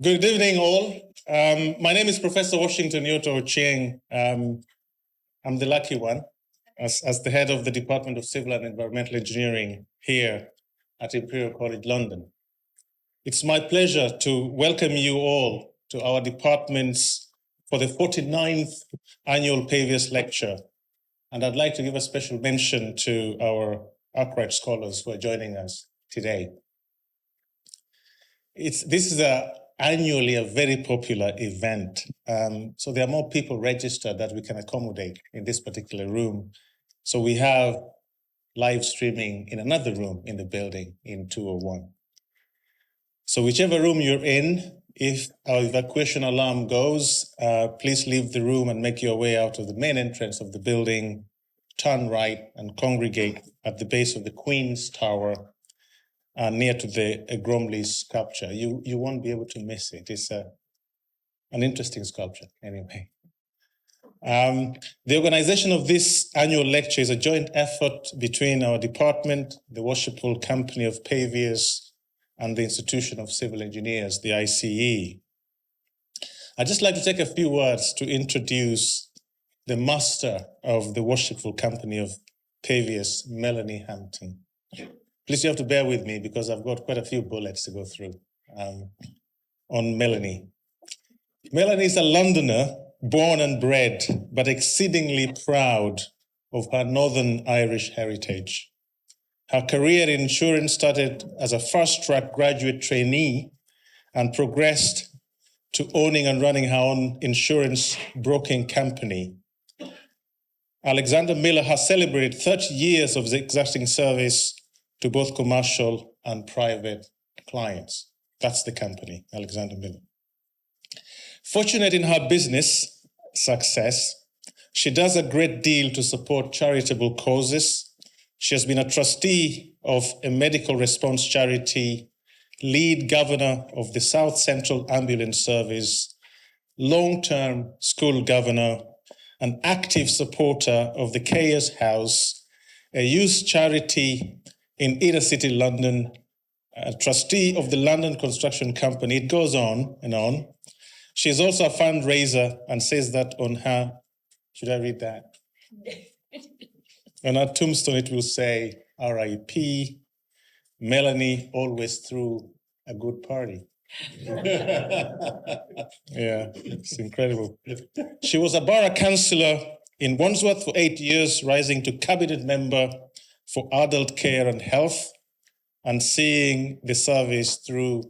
Good evening, all. My name is Professor Washington Yoto Chieng. I'm the lucky one as the head of the Department of Civil and Environmental Engineering here at Imperial College London. It's my pleasure to welcome you all to our departments for the 49th annual Paviors Lecture. And I'd like to give a special mention to our Arkwright scholars who are joining us today. This is annually a very popular event. So there are more people registered that we can accommodate in this particular room. So we have live streaming in another room in the building in 201. So whichever room you're in, if our evacuation alarm goes, please leave the room and make your way out of the main entrance of the building, turn right and congregate at the base of the Queen's Tower, near to the Gromley's sculpture. You won't be able to miss it. It's an interesting sculpture anyway. The organization of this annual lecture is a joint effort between our department, the Worshipful Company of Paviors, and the Institution of Civil Engineers, the ICE. I'd just like to take a few words to introduce the master of the Worshipful Company of Paviors, Melanie Hampton. Please, you have to bear with me because I've got quite a few bullets to go through on Melanie. Melanie is a Londoner, born and bred, but exceedingly proud of her Northern Irish heritage. Her career in insurance started as a fast-track graduate trainee and progressed to owning and running her own insurance broking company. Alexander Miller has celebrated 30 years of exacting service to both commercial and private clients. That's the company, Alexander Miller. Fortunate in her business success, she does a great deal to support charitable causes. She has been a trustee of a medical response charity, lead governor of the South Central Ambulance Service, long-term school governor, an active supporter of the Chaos House, a youth charity in inner city London, a trustee of the London Construction Company. It goes on and on. She is also a fundraiser and says that on her, should I read that? On her tombstone, it will say, R.I.P. Melanie always threw a good party. Yeah, it's incredible. She was a borough councillor in Wandsworth for 8 years, rising to cabinet member for adult care and health, and seeing the service through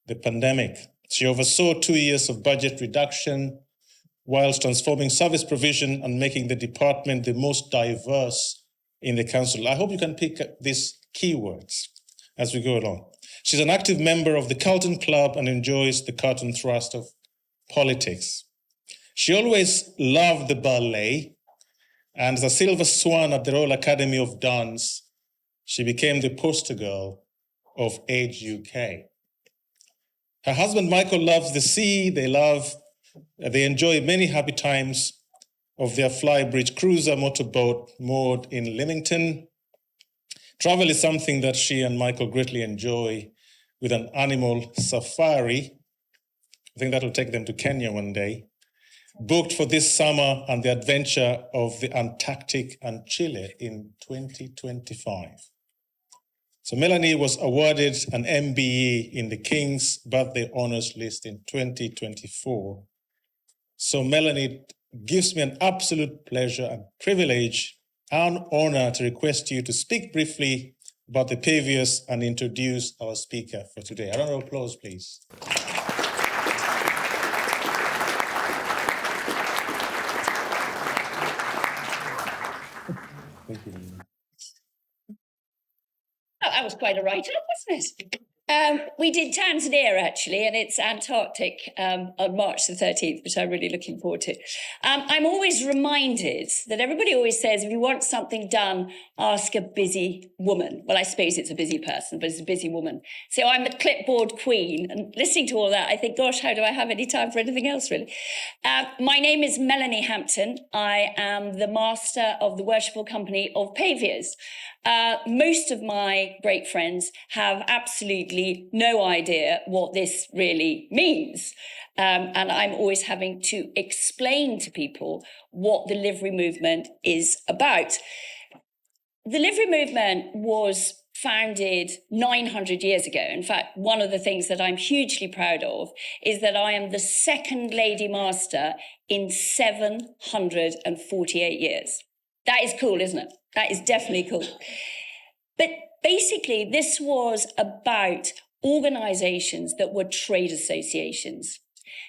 the pandemic. She oversaw 2 years of budget reduction, whilst transforming service provision and making the department the most diverse in the council. I hope you can pick up these keywords as we go along. She's an active member of the Carlton Club and enjoys the Carlton thrust of politics. She always loved the ballet, and as a silver swan at the Royal Academy of Dance, she became the poster girl of Age UK. Her husband, Michael, loves the sea. They enjoy many happy times of their Flybridge cruiser motorboat moored in Leamington. Travel is something that she and Michael greatly enjoy, with an animal safari. I think that will take them to Kenya one day. Booked for this summer and the adventure of the Antarctic and Chile in 2025. So Melanie was awarded an MBE in the King's Birthday Honours List in 2024. So Melanie, it gives me an absolute pleasure and privilege and honor to request you to speak briefly about the Paviors and introduce our speaker for today. A round of applause, please. Thank you. Oh, that was quite a write-up, wasn't it? We did Tanzania, actually, and it's Antarctic on March the 13th, which I'm really looking forward to. I'm always reminded that everybody always says, if you want something done, ask a busy woman. Well, I suppose it's a busy person, but it's a busy woman. So I'm the clipboard queen, and listening to all that, I think, gosh, how do I have any time for anything else, really? My name is Melanie Hampton. I am the master of the Worshipful Company of Paviors. Most of my great friends have absolutely basically no idea what this really means. And I'm always having to explain to people what the livery movement is about. The livery movement was founded 900 years ago. In fact, one of the things that I'm hugely proud of is that I am the second Lady Master in 748 years. That is cool, isn't it? That is definitely cool. But basically, this was about organizations that were trade associations.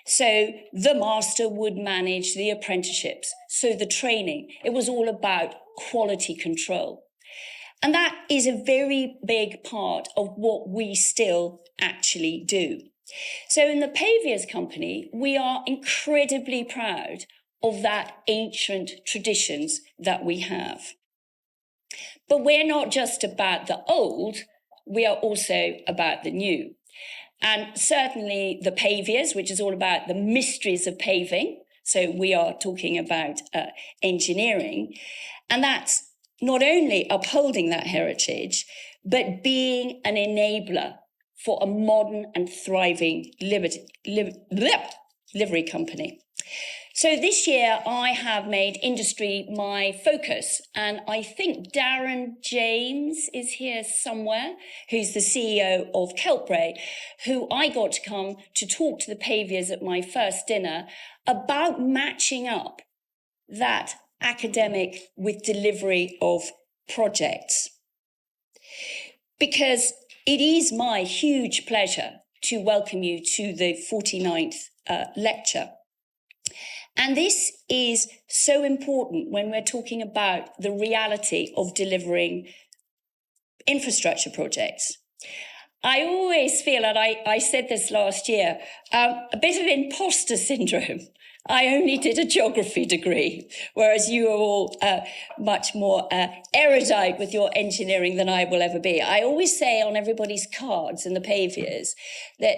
So the master would manage the apprenticeships, so the training. It was all about quality control. And that is a very big part of what we still actually do. So in the Paviors Company, we are incredibly proud of that ancient traditions that we have. But we're not just about the old, we are also about the new. And certainly the Paviors, which is all about the mysteries of paving. So we are talking about engineering. And that's not only upholding that heritage, but being an enabler for a modern and thriving livery company. So this year I have made industry my focus, and I think Darren James is here somewhere, who's the CEO of Keltbray, who I got to come to talk to the Paviors at my first dinner about matching up that academic with delivery of projects. Because it is my huge pleasure to welcome you to the 49th lecture. And this is so important when we're talking about the reality of delivering infrastructure projects. I always feel, and I said this last year, a bit of imposter syndrome. I only did a geography degree, whereas you are all much more erudite with your engineering than I will ever be. I always say on everybody's cards in the Paviors that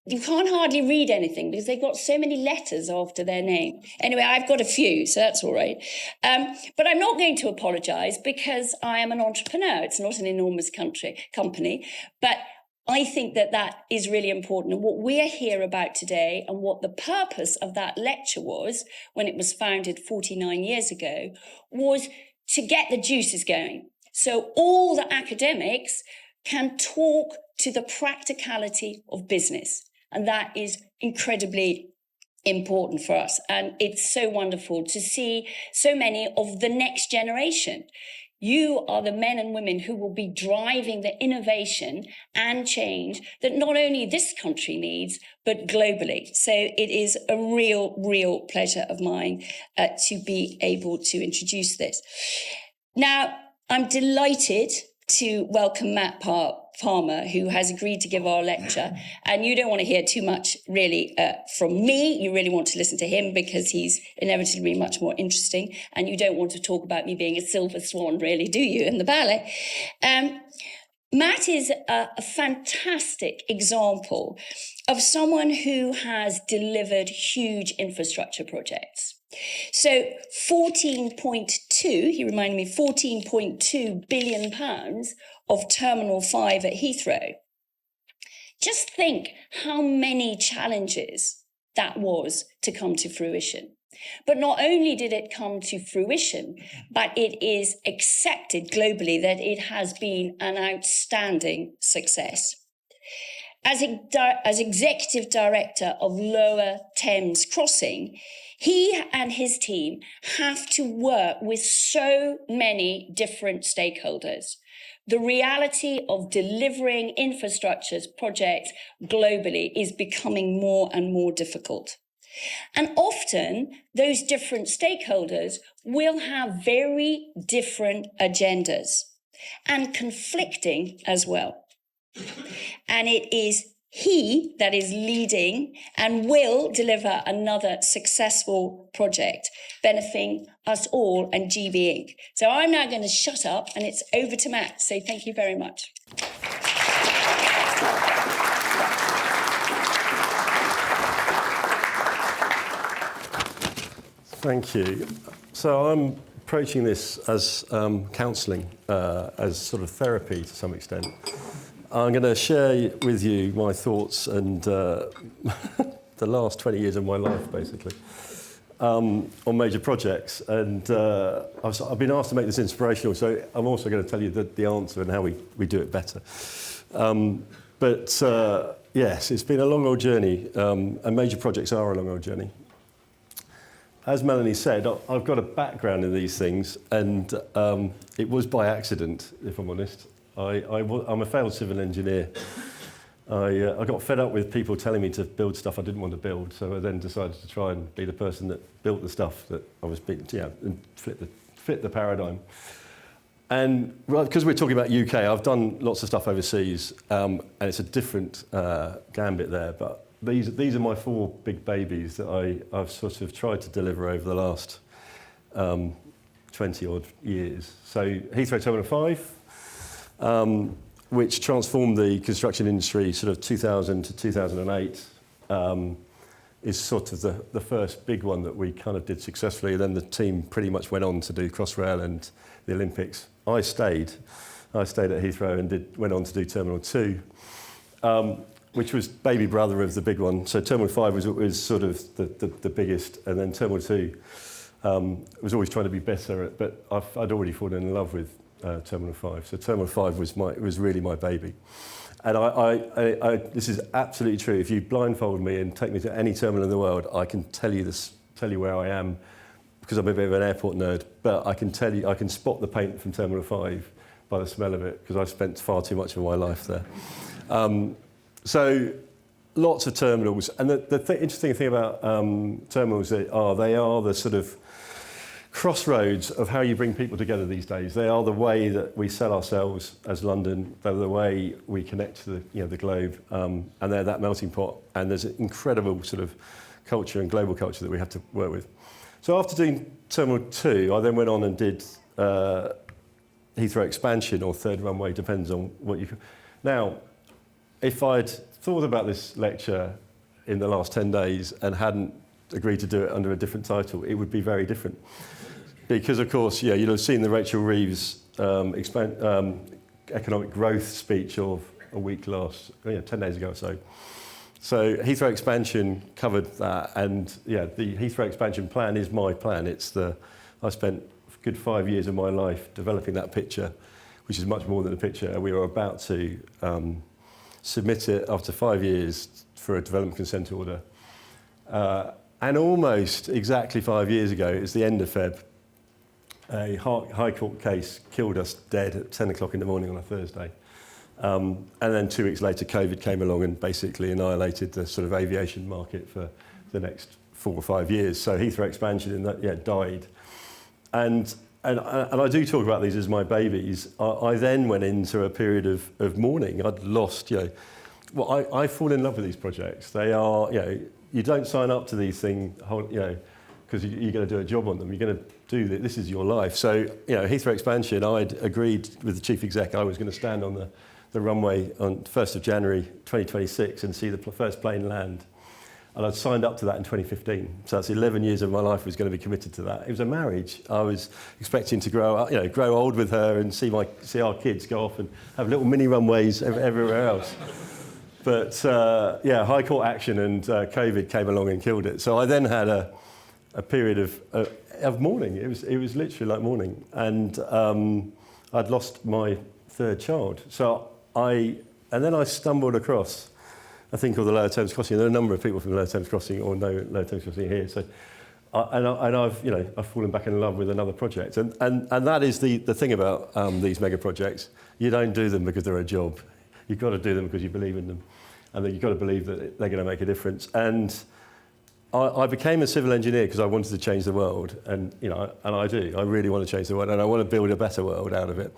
you can't hardly read anything because they've got so many letters after their name. Anyway, I've got a few, so that's all right. But I'm not going to apologise because I am an entrepreneur. It's not an enormous company, but I think that that is really important. And what we're here about today and what the purpose of that lecture was when it was founded 49 years ago was to get the juices going. So all the academics can talk to the practicality of business. And that is incredibly important for us. And it's so wonderful to see so many of the next generation. You are the men and women who will be driving the innovation and change that not only this country needs, but globally. So it is a real pleasure of mine to be able to introduce this. Now, I'm delighted to welcome Matt Palmer, who has agreed to give our lecture. And you don't want to hear too much, really, from me. You really want to listen to him because he's inevitably much more interesting. And you don't want to talk about me being a silver swan, really, do you, in the ballet? Matt is a fantastic example of someone who has delivered huge infrastructure projects. So 14.2, he reminded me, 14.2 billion pounds of Terminal 5 at Heathrow. Just think how many challenges that was to come to fruition. But not only did it come to fruition, but it is accepted globally that it has been an outstanding success. As executive director of Lower Thames Crossing, he and his team have to work with so many different stakeholders. The reality of delivering infrastructure projects globally is becoming more and more difficult. And often those different stakeholders will have very different agendas and conflicting as well. And it is he that is leading and will deliver another successful project benefiting us all and GB Inc. So I'm now going to shut up and it's over to Matt. So thank you very much. Thank you. So I'm approaching this as counselling, as sort of therapy to some extent. I'm going to share with you my thoughts and the last 20 years of my life, basically, on major projects. And I've been asked to make this inspirational, so I'm also going to tell you the answer and how we do it better. Yes, it's been a long old journey, and major projects are a long old journey. As Melanie said, I've got a background in these things, and it was by accident, if I'm honest. I'm a failed civil engineer. I got fed up with people telling me to build stuff I didn't want to build, so I then decided to try and be the person that built the stuff that I was being, and fit the paradigm. And because we're talking about UK, I've done lots of stuff overseas, and it's a different gambit there, but these are my 4 big babies that I've sort of tried to deliver over the last 20 odd years. So Heathrow Terminal 5, which transformed the construction industry sort of 2000 to 2008, is sort of the first big one that we kind of did successfully. Then the team pretty much went on to do Crossrail and the Olympics. I stayed at Heathrow and went on to do Terminal 2. Which was baby brother of the big one. So Terminal 5 was sort of the biggest, and then Terminal 2 was always trying to be better, but I'd already fallen in love with Terminal 5. So Terminal 5 was really my baby. And this is absolutely true. If you blindfold me and take me to any terminal in the world, I can tell you where I am, because I'm a bit of an airport nerd, but I can tell you, I can spot the paint from Terminal 5 by the smell of it, because I've spent far too much of my life there. So lots of terminals, and the interesting thing about terminals they are the sort of crossroads of how you bring people together these days. They are the way that we sell ourselves as London. They're the way we connect to the globe, and they're that melting pot. And there's an incredible sort of culture and global culture that we have to work with. So after doing Terminal 2, I then went on and did Heathrow expansion or third runway, depends on what you. Now, if I'd thought about this lecture in the last 10 days and hadn't agreed to do it under a different title, it would be very different. Because, of course, you'd have seen the Rachel Reeves economic growth speech of a week 10 days ago or so. So Heathrow expansion covered that, and the Heathrow expansion plan is my plan. I spent a good 5 years of my life developing that picture, which is much more than a picture, and we were about to submit it after 5 years for a development consent order. And almost exactly 5 years ago, it's the end of Feb, a High Court case killed us dead at 10 o'clock in the morning on a Thursday. And then 2 weeks later, COVID came along and basically annihilated the sort of aviation market for the next 4 or 5 years. So Heathrow expansion in that, died. And I do talk about these as my babies. I then went into a period of mourning. I'd lost, I fall in love with these projects. They are, you don't sign up to these things, because you're going to do a job on them. You're going to do this is your life. So, Heathrow expansion, I'd agreed with the chief exec I was going to stand on the runway on 1st of January 2026 and see the first plane land. And I'd signed up to that in 2015. So that's 11 years of my life was going to be committed to that. It was a marriage. I was expecting to grow old with her and see our kids go off and have little mini runways everywhere else. But High Court action and COVID came along and killed it. So I then had a period of mourning. It was literally like mourning. And I'd lost my 3rd child. And then I stumbled across a thing called the Lower Thames Crossing. There are a number of people from the Lower Thames Crossing or no Lower Thames Crossing here. So, I've fallen back in love with another project. And that is the thing about these mega projects. You don't do them because they're a job. You've got to do them because you believe in them. And then you've got to believe that they're going to make a difference. And I became a civil engineer because I wanted to change the world. And, I do. I really want to change the world. And I want to build a better world out of it.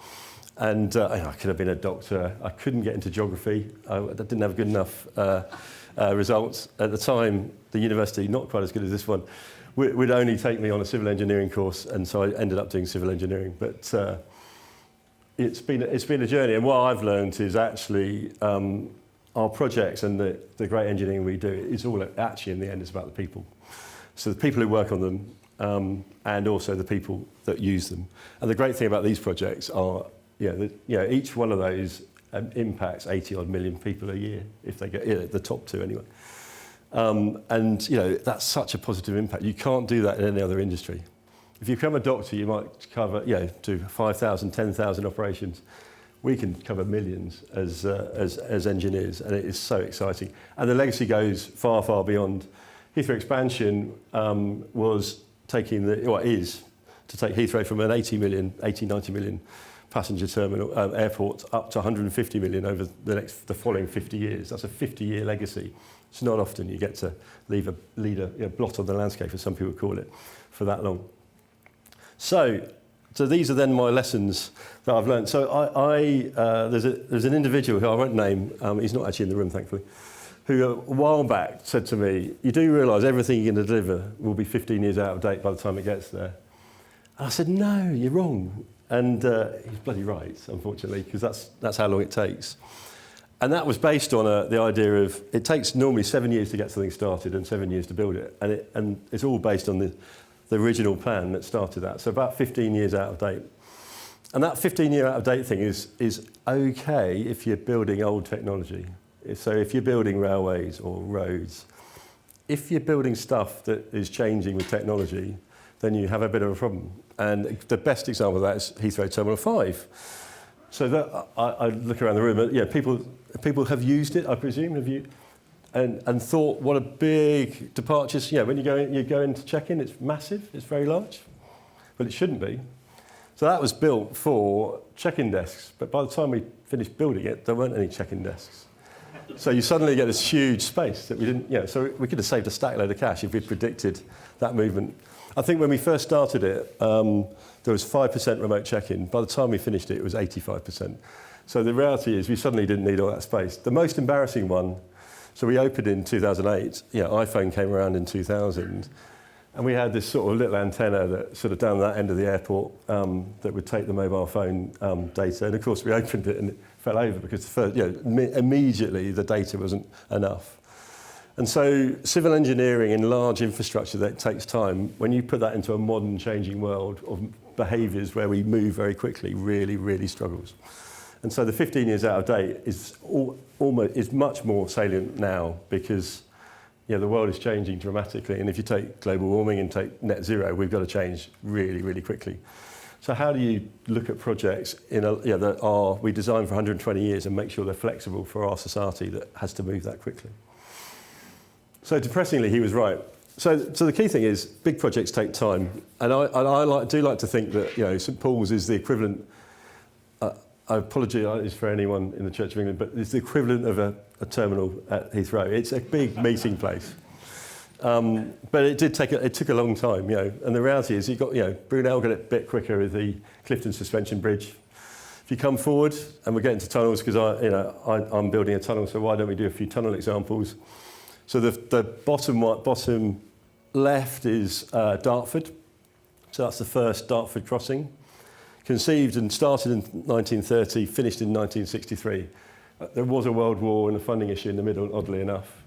And I could have been a doctor. I couldn't get into geography. I didn't have good enough results. At the time, the university, not quite as good as this one, would only take me on a civil engineering course, and so I ended up doing civil engineering. But it's been a journey, and what I've learned is actually our projects and the great engineering we do, it's all actually in the end, it's about the people. So the people who work on them, and also the people that use them. And the great thing about these projects are, each one of those impacts 80 odd million people a year if they get the top two anyway. And that's such a positive impact. You can't do that in any other industry. If you become a doctor, you might cover, do 5,000, 10,000 operations. We can cover millions as engineers, and it is so exciting. And the legacy goes far, far beyond. Heathrow expansion is to take Heathrow from an 90 million passenger terminal airport up to 150 million over the following 50 years. That's a 50-year legacy. It's not often you get to lead a blot on the landscape, as some people call it, for that long. So these are then my lessons that I've learned. So there's an individual who I won't name, he's not actually in the room, thankfully, who a while back said to me, you do realise everything you're going to deliver will be 15 years out of date by the time it gets there. And I said, no, you're wrong. And he's bloody right, unfortunately, because that's how long it takes. And that was based on the idea of it takes normally 7 years to get something started and 7 years to build it. And it's all based on the original plan that started that. So about 15 years out of date. And that 15-year out of date thing is okay if you're building old technology. So if you're building railways or roads, if you're building stuff that is changing with technology, then you have a bit of a problem. And the best example of that is Heathrow Terminal 5. So that I look around the room, people have used it, I presume, and thought what a big departure. When you go in to check in, it's massive, it's very large, but it shouldn't be. So that was built for check-in desks, but by the time we finished building it, there weren't any check-in desks. So you suddenly get this huge space that we didn't, so we could have saved a stack load of cash if we'd predicted that movement. I think when we first started it, there was 5% remote check-in. By the time we finished it, it was 85%. So the reality is we suddenly didn't need all that space. The most embarrassing one, so we opened in 2008, iPhone came around in 2000, and we had this sort of little antenna that sort of down that end of the airport that would take the mobile phone data. And of course we opened it and it fell over because immediately the data wasn't enough. And so civil engineering in large infrastructure that takes time, when you put that into a modern changing world of behaviours where we move very quickly, really, really struggles. And so the 15 years out of date is much more salient now because the world is changing dramatically. And if you take global warming and take net zero, we've got to change really, really quickly. So how do you look at projects that we design for 120 years and make sure they're flexible for our society that has to move that quickly? So depressingly, he was right. So the key thing is big projects take time. And I do like to think that St Paul's is the equivalent, I apologise for anyone in the Church of England, but it's the equivalent of a terminal at Heathrow. It's a big meeting place. But it took a long time, and the reality is Brunel got it a bit quicker with the Clifton Suspension Bridge. If you come forward, and we're getting to tunnels because I'm building a tunnel, so why don't we do a few tunnel examples? So the bottom left is Dartford. So that's the first Dartford crossing. Conceived and started in 1930, finished in 1963. There was a world war and a funding issue in the middle, oddly enough.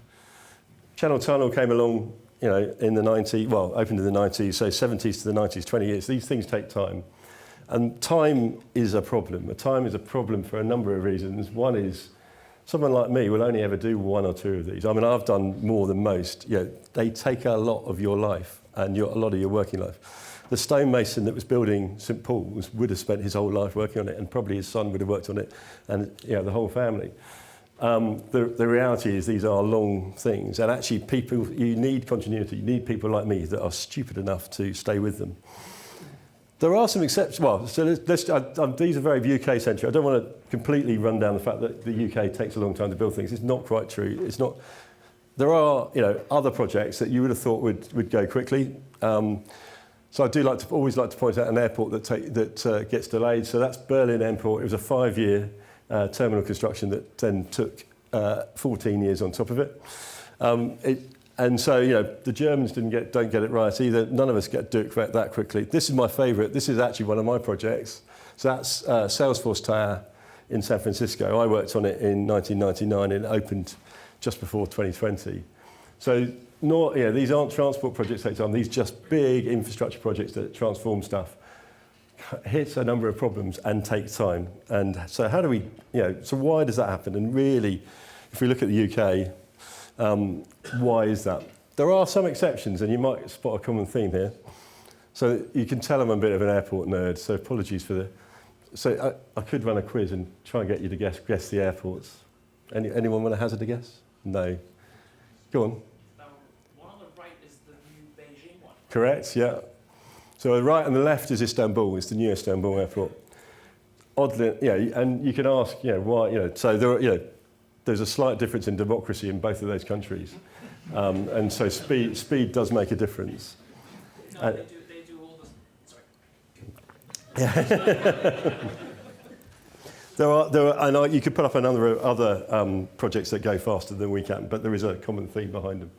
Channel Tunnel came along, in the 90s, opened in the 90s, so 70s to the 90s, 20 years. These things take time. And time is a problem. Time is a problem for a number of reasons. One is, someone like me will only ever do one or two of these. I mean, I've done more than most. They take a lot of your life and a lot of your working life. The stonemason that was building St Paul's would have spent his whole life working on it, and probably his son would have worked on it, and the whole family. The reality is these are long things, and actually you need continuity. You need people like me that are stupid enough to stay with them. There are some exceptions. Well, so these are very UK-centric. I don't want to completely run down the fact that the UK takes a long time to build things. It's not quite true. It's not. There are other projects that you would have thought would go quickly. So I do always like to point out an airport that gets delayed. So that's Berlin Airport. It was a 5-year terminal construction that then took 14 years on top of it. And so the Germans don't get it right either. None of us do it that quickly. This is my favourite. This is actually one of my projects. So that's Salesforce Tower in San Francisco. I worked on it in 1999 and it opened just before 2020. So these aren't transport projects that take time. These are just big infrastructure projects that transform stuff. hits a number of problems and takes time. And so how do we, so why does that happen? And really, if we look at the UK, why is that? There are some exceptions, and you might spot a common theme here. So you can tell I'm a bit of an airport nerd, so apologies for the... So I could run a quiz and try and get you to guess the airports. Anyone want to hazard a guess? No. Go on. One on the right is the new Beijing one. Correct, yeah. So right on the left is Istanbul, it's the new Istanbul airport. Oddly, and you can ask, why, so there, there's a slight difference in democracy in both of those countries. And so speed does make a difference. No, they do all the... Sorry. There are, and you could put up a number of other projects that go faster than we can, but there is a common theme behind them.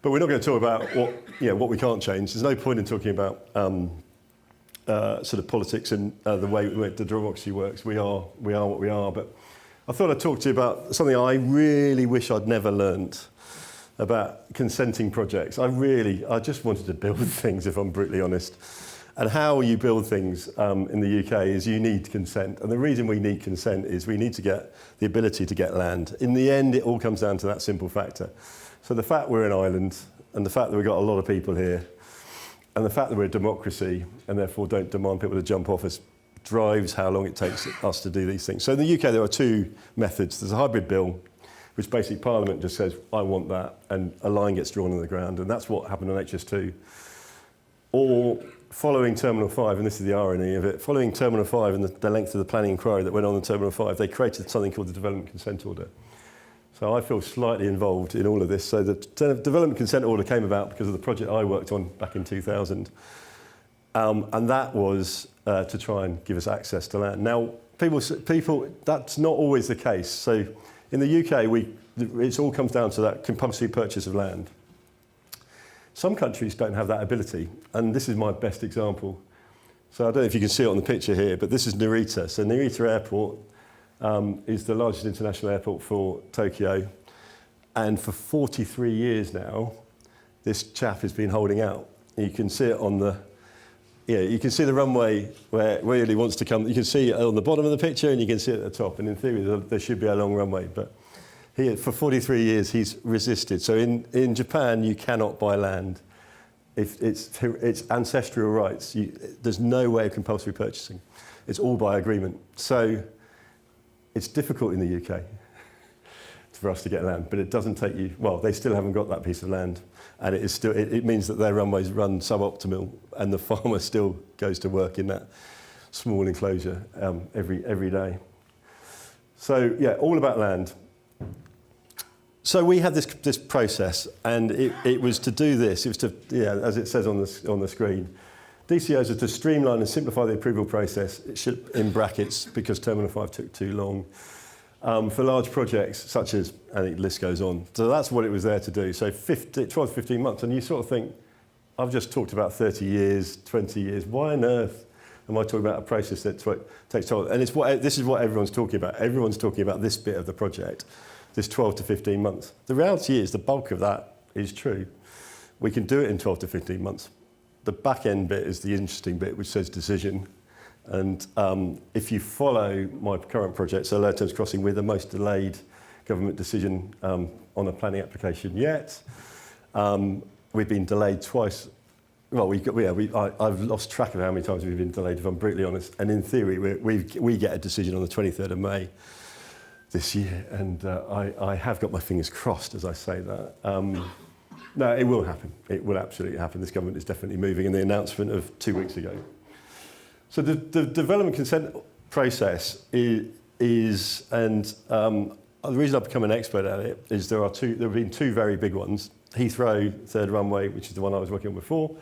But we're not going to talk about what we can't change. There's no point in talking about sort of politics and the way the democracy works. We are what we are. But I thought I'd talk to you about something I really wish I'd never learnt about consenting projects. I just wanted to build things, if I'm brutally honest. And how you build things in the UK is you need consent. And the reason we need consent is we need to get the ability to get land. In the end, it all comes down to that simple factor. So the fact we're an island, and the fact that we've got a lot of people here, and the fact that we're a democracy, and therefore don't demand people to jump off us, drives how long it takes us to do these things. So in the UK, there are two methods. There's a hybrid bill, which basically Parliament just says, I want that, and a line gets drawn on the ground, and that's what happened on HS2. Or following Terminal 5, and this is the irony of it, following Terminal 5 and the length of the planning inquiry that went on in Terminal 5, they created something called the Development Consent Order. So I feel slightly involved in all of this. So the Development Consent Order came about because of the project I worked on back in 2000. And that was to try and give us access to land. Now, people, that's not always the case. So in the UK, it all comes down to that compulsory purchase of land. Some countries don't have that ability, and this is my best example. So I don't know if you can see it on the picture here, but this is Narita. So Narita Airport is the largest international airport for Tokyo, and for 43 years now, this chap has been holding out. You can see it on the, you can see the runway where it really wants to come. You can see it on the bottom of the picture, and you can see it at the top. And in theory, there should be a long runway, but for 43 years, he's resisted. So in Japan, you cannot buy land. It's ancestral rights. There's no way of compulsory purchasing. It's all by agreement. So it's difficult in the UK for us to get land, but it doesn't take you, well, they still haven't got that piece of land. And it means that their runways run suboptimal, and the farmer still goes to work in that small enclosure every day. So yeah, all about land. So we had this process, and it was to do this. It was to, as it says on the screen, DCOs are to streamline and simplify the approval process. It should, in brackets, because Terminal 5 took too long, for large projects such as, and the list goes on. So that's what it was there to do. So 12 to 15 months, and you sort of think, I've just talked about 30 years, 20 years. Why on earth am I talking about a process that takes time? And this is what everyone's talking about. Everyone's talking about this bit of the project, this 12 to 15 months. The reality is the bulk of that is true. We can do it in 12 to 15 months. The back end bit is the interesting bit, which says decision. And if you follow my current project, so Low Thames Crossing, we're the most delayed government decision on a planning application yet. We've been delayed twice. Well, I've lost track of how many times we've been delayed, if I'm brutally honest. And in theory, we get a decision on the 23rd of May this year. And I have got my fingers crossed as I say that. No, it will happen. It will absolutely happen. This government is definitely moving, and the announcement of 2 weeks ago. So the development consent process is the reason I've become an expert at it is there have been two very big ones. Heathrow, third runway, which is the one I was working on before,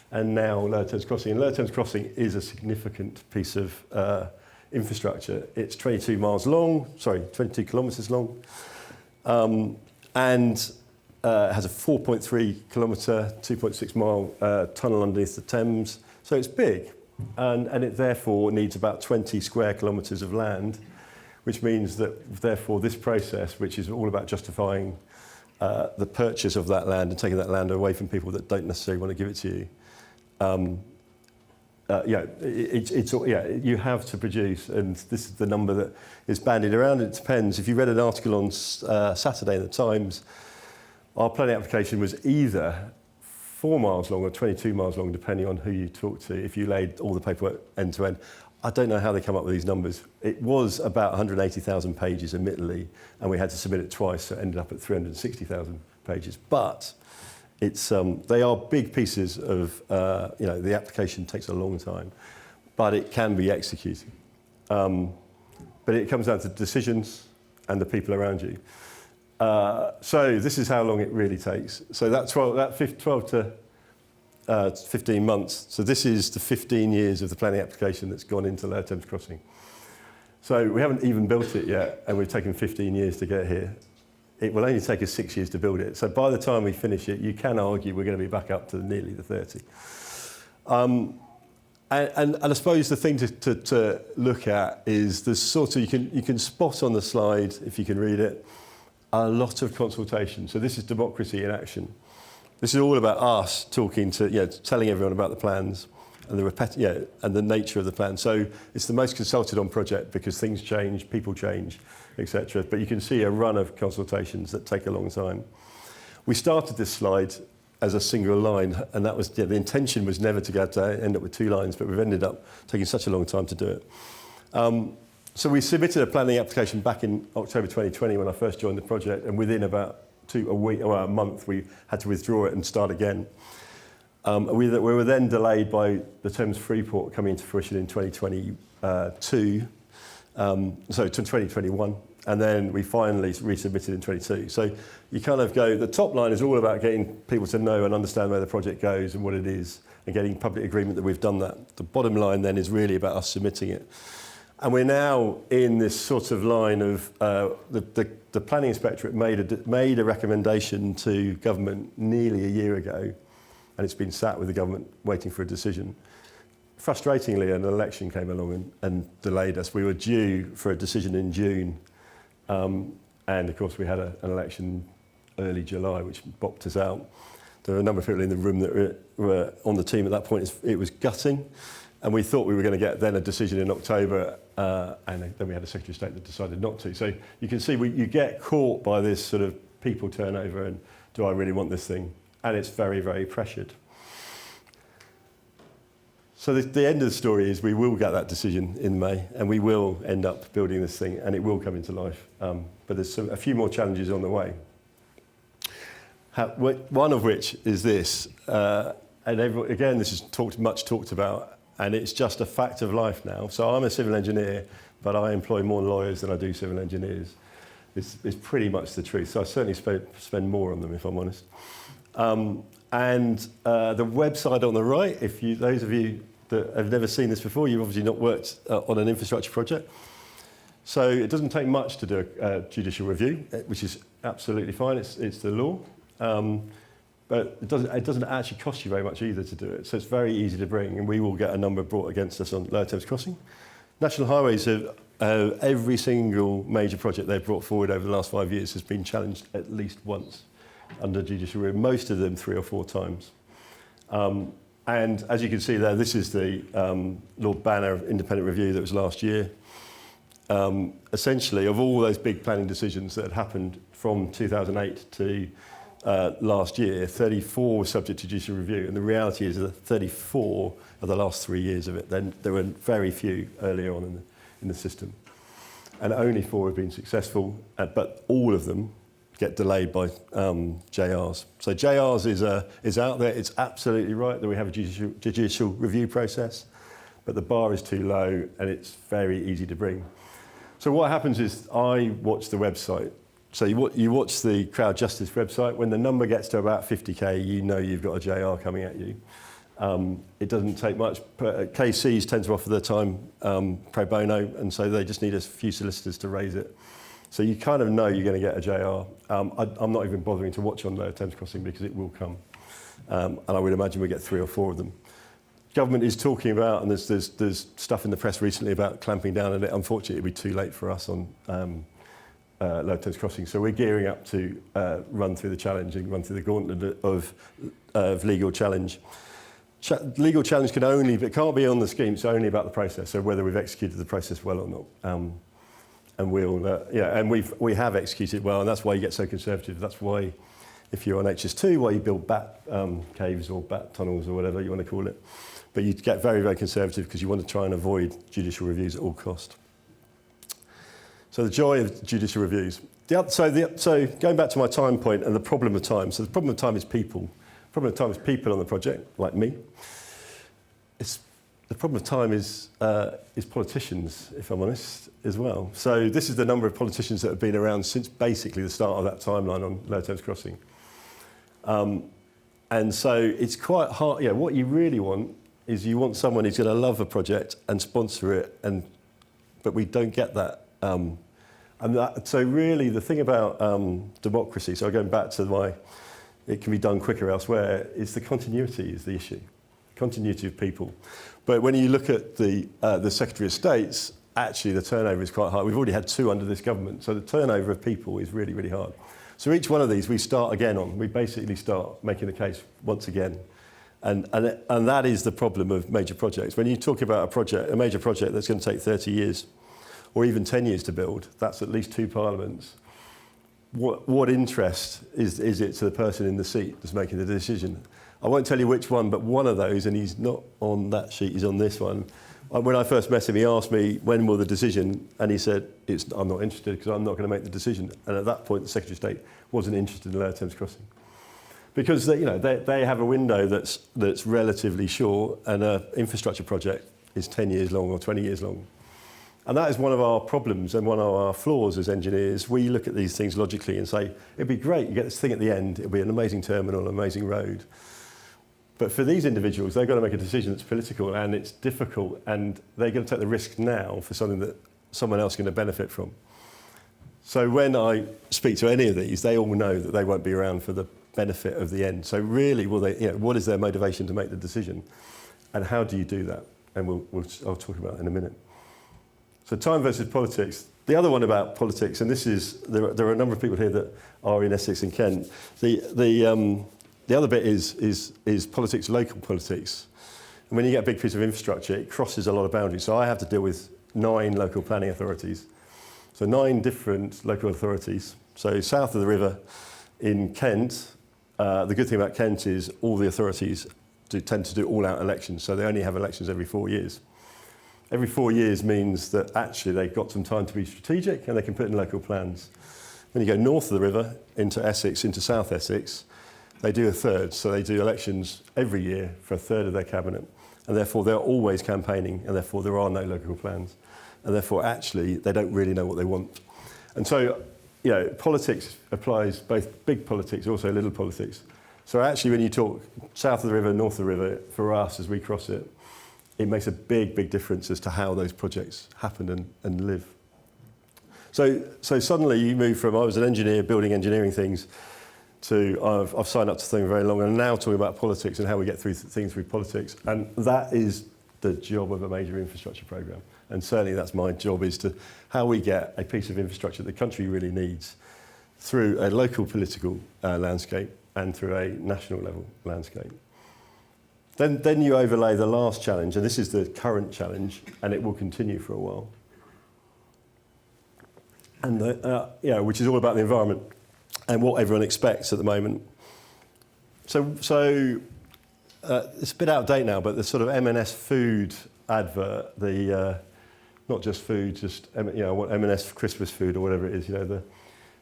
and now Low Thames Crossing. And Low Thames Crossing is a significant piece of infrastructure. It's 22 kilometres long, and has a 4.3 kilometre, 2.6 mile tunnel underneath the Thames. So it's big, and it therefore needs about 20 square kilometres of land, which means that therefore this process, which is all about justifying the purchase of that land and taking that land away from people that don't necessarily want to give it to you, you have to produce, and this is the number that is bandied around. It depends. If you read an article on Saturday in the Times, our planning application was either 4 miles long or 22 miles long, depending on who you talk to, if you laid all the paperwork end to end. I don't know how they come up with these numbers. It was about 180,000 pages, admittedly, and we had to submit it twice, so it ended up at 360,000 pages. But it's they are big pieces of, the application takes a long time, but it can be executed. But it comes down to decisions and the people around you. So this is how long it really takes. So that 12 to 15 months. So this is the 15 years of the planning application that's gone into Lower Thames Crossing. So we haven't even built it yet, and we've taken 15 years to get here. It will only take us 6 years to build it. So by the time we finish it, you can argue we're going to be back up to nearly the 30. And I suppose the thing to look at is the sort of, you can spot on the slide, if you can read it, a lot of consultation. So this is democracy in action. This is all about us talking to, telling everyone about the plans and the nature of the plan. So it's the most consulted on project because things change, people change, etc. But you can see a run of consultations that take a long time. We started this slide as a single line, and that was the intention was never to end up with 2 lines, but we've ended up taking such a long time to do it. So we submitted a planning application back in October 2020 when I first joined the project, and within about a month, we had to withdraw it and start again. We were then delayed by the Thames Freeport coming into fruition in 2021, and then we finally resubmitted in 22. So you kind of go, the top line is all about getting people to know and understand where the project goes and what it is, and getting public agreement that we've done that. The bottom line then is really about us submitting it. And we're now in this sort of line of the Planning Inspectorate made a recommendation to government nearly a year ago, and it's been sat with the government waiting for a decision. Frustratingly, an election came along and delayed us. We were due for a decision in June, and of course we had an election early July, which bopped us out. There were a number of people in the room that were on the team at that point. It was gutting. And we thought we were going to get then a decision in October, and then we had a Secretary of State that decided not to. So you can see you get caught by this sort of people turnover and do I really want this thing? And it's very, very pressured. So the end of the story is we will get that decision in May, and we will end up building this thing, and it will come into life. But there's a few more challenges on the way. One of which is this, and again, this is much talked about, and it's just a fact of life now. So I'm a civil engineer, but I employ more lawyers than I do civil engineers. It's pretty much the truth. So I certainly spend more on them, if I'm honest. The website on the right, those of you that have never seen this before, you've obviously not worked on an infrastructure project. So it doesn't take much to do a judicial review, which is absolutely fine. It's the law. But it doesn't actually cost you very much either to do it. So it's very easy to bring, and we will get a number brought against us on Lower Thames Crossing. National Highways have every single major project they've brought forward over the last 5 years has been challenged at least once under judicial review, most of them 3 or 4 times. And as you can see there, this is the Lord Banner independent review that was last year. Essentially, of all those big planning decisions that had happened from 2008 to last year, 34 were subject to judicial review, and the reality is that 34 are the last 3 years of it. Then there were very few earlier on in the system, and only 4 have been successful, but all of them get delayed by JRs. So JRs is out there. It's absolutely right that we have a judicial review process, but the bar is too low and it's very easy to bring. So what happens is I watch the website. So you watch the Crowd Justice website. When the number gets to about 50k, you know you've got a JR coming at you. It doesn't take much. KCs tend to offer their time pro bono, and so they just need a few solicitors to raise it. So you kind of know you're going to get a JR. I'm not even bothering to watch on Lower Thames Crossing because it will come. And I would imagine we get 3 or 4 of them. Government is talking about, and there's stuff in the press recently about clamping down on it. Unfortunately, it'll be too late for us on Lower Thames Crossing. So we're gearing up to run through the challenge and run through the gauntlet of legal challenge. legal challenge it can't be on the scheme, it's only about the process, so whether we've executed the process well or not. And we have executed well, and that's why you get so conservative. That's why, if you're on HS2, why you build bat caves or bat tunnels or whatever you want to call it. But you get very, very conservative because you want to try and avoid judicial reviews at all cost. So the joy of judicial reviews. So going back to my time point and the problem of time. So the problem of time is people. The problem of time is people on the project, like me. The problem of time is politicians, if I'm honest, as well. So this is the number of politicians that have been around since basically the start of that timeline on Lower Thames Crossing. And so it's quite hard. What you really want is you want someone who's going to love a project and sponsor it, but we don't get that. So really the thing about democracy, so going back to it can be done quicker elsewhere, is the continuity is the issue. Continuity of people. But when you look at the Secretary of State's, actually the turnover is quite high. We've already had 2 under this government, so the turnover of people is really, really hard. So each one of these we start again on. We basically start making the case once again. And that is the problem of major projects. When you talk about a major project that's going to take 30 years, or even 10 years to build, that's at least 2 parliaments. What interest is it to the person in the seat that's making the decision? I won't tell you which one, but one of those, and he's not on that sheet, he's on this one. When I first met him, he asked me, when will the decision? And he said, I'm not interested because I'm not going to make the decision. And at that point, the Secretary of State wasn't interested in Lower Thames Crossing. Because they have a window that's relatively short, and an infrastructure project is 10 years long or 20 years long. And that is one of our problems and one of our flaws as engineers. We look at these things logically and say, it'd be great, you get this thing at the end, it'll be an amazing terminal, an amazing road. But for these individuals, they've got to make a decision that's political and it's difficult, and they're going to take the risk now for something that someone else is going to benefit from. So when I speak to any of these, they all know that they won't be around for the benefit of the end. So really, what is their motivation to make the decision? And how do you do that? And I'll talk about that in a minute. So time versus politics. The other one about politics, and this is, there are a number of people here that are in Essex and Kent. The other bit is politics, local politics. And when you get a big piece of infrastructure, it crosses a lot of boundaries. So I have to deal with 9 local planning authorities. So 9 different local authorities. So south of the river in Kent, the good thing about Kent is all the authorities tend to do all-out elections. So they only have elections every 4 years. Every 4 years means that actually they've got some time to be strategic and they can put in local plans. When you go north of the river into Essex, into South Essex, they do a third. So they do elections every year for a third of their cabinet. And therefore they're always campaigning, and therefore there are no local plans. And therefore actually they don't really know what they want. And so, politics applies, both big politics, also little politics. So actually when you talk south of the river, north of the river, for us as we cross it, it makes a big, big difference as to how those projects happen and live. So suddenly you move from, I was an engineer building engineering things, to I've signed up to something very long, and now talking about politics and how we get through things through politics. And that is the job of a major infrastructure programme. And certainly that's my job, is to how we get a piece of infrastructure the country really needs through a local political landscape and through a national level landscape. Then you overlay the last challenge, and this is the current challenge, and it will continue for a while. And which is all about the environment and what everyone expects at the moment. So it's a bit out of date now, but the sort of M&S food advert, not just food, just M&S Christmas food or whatever it is.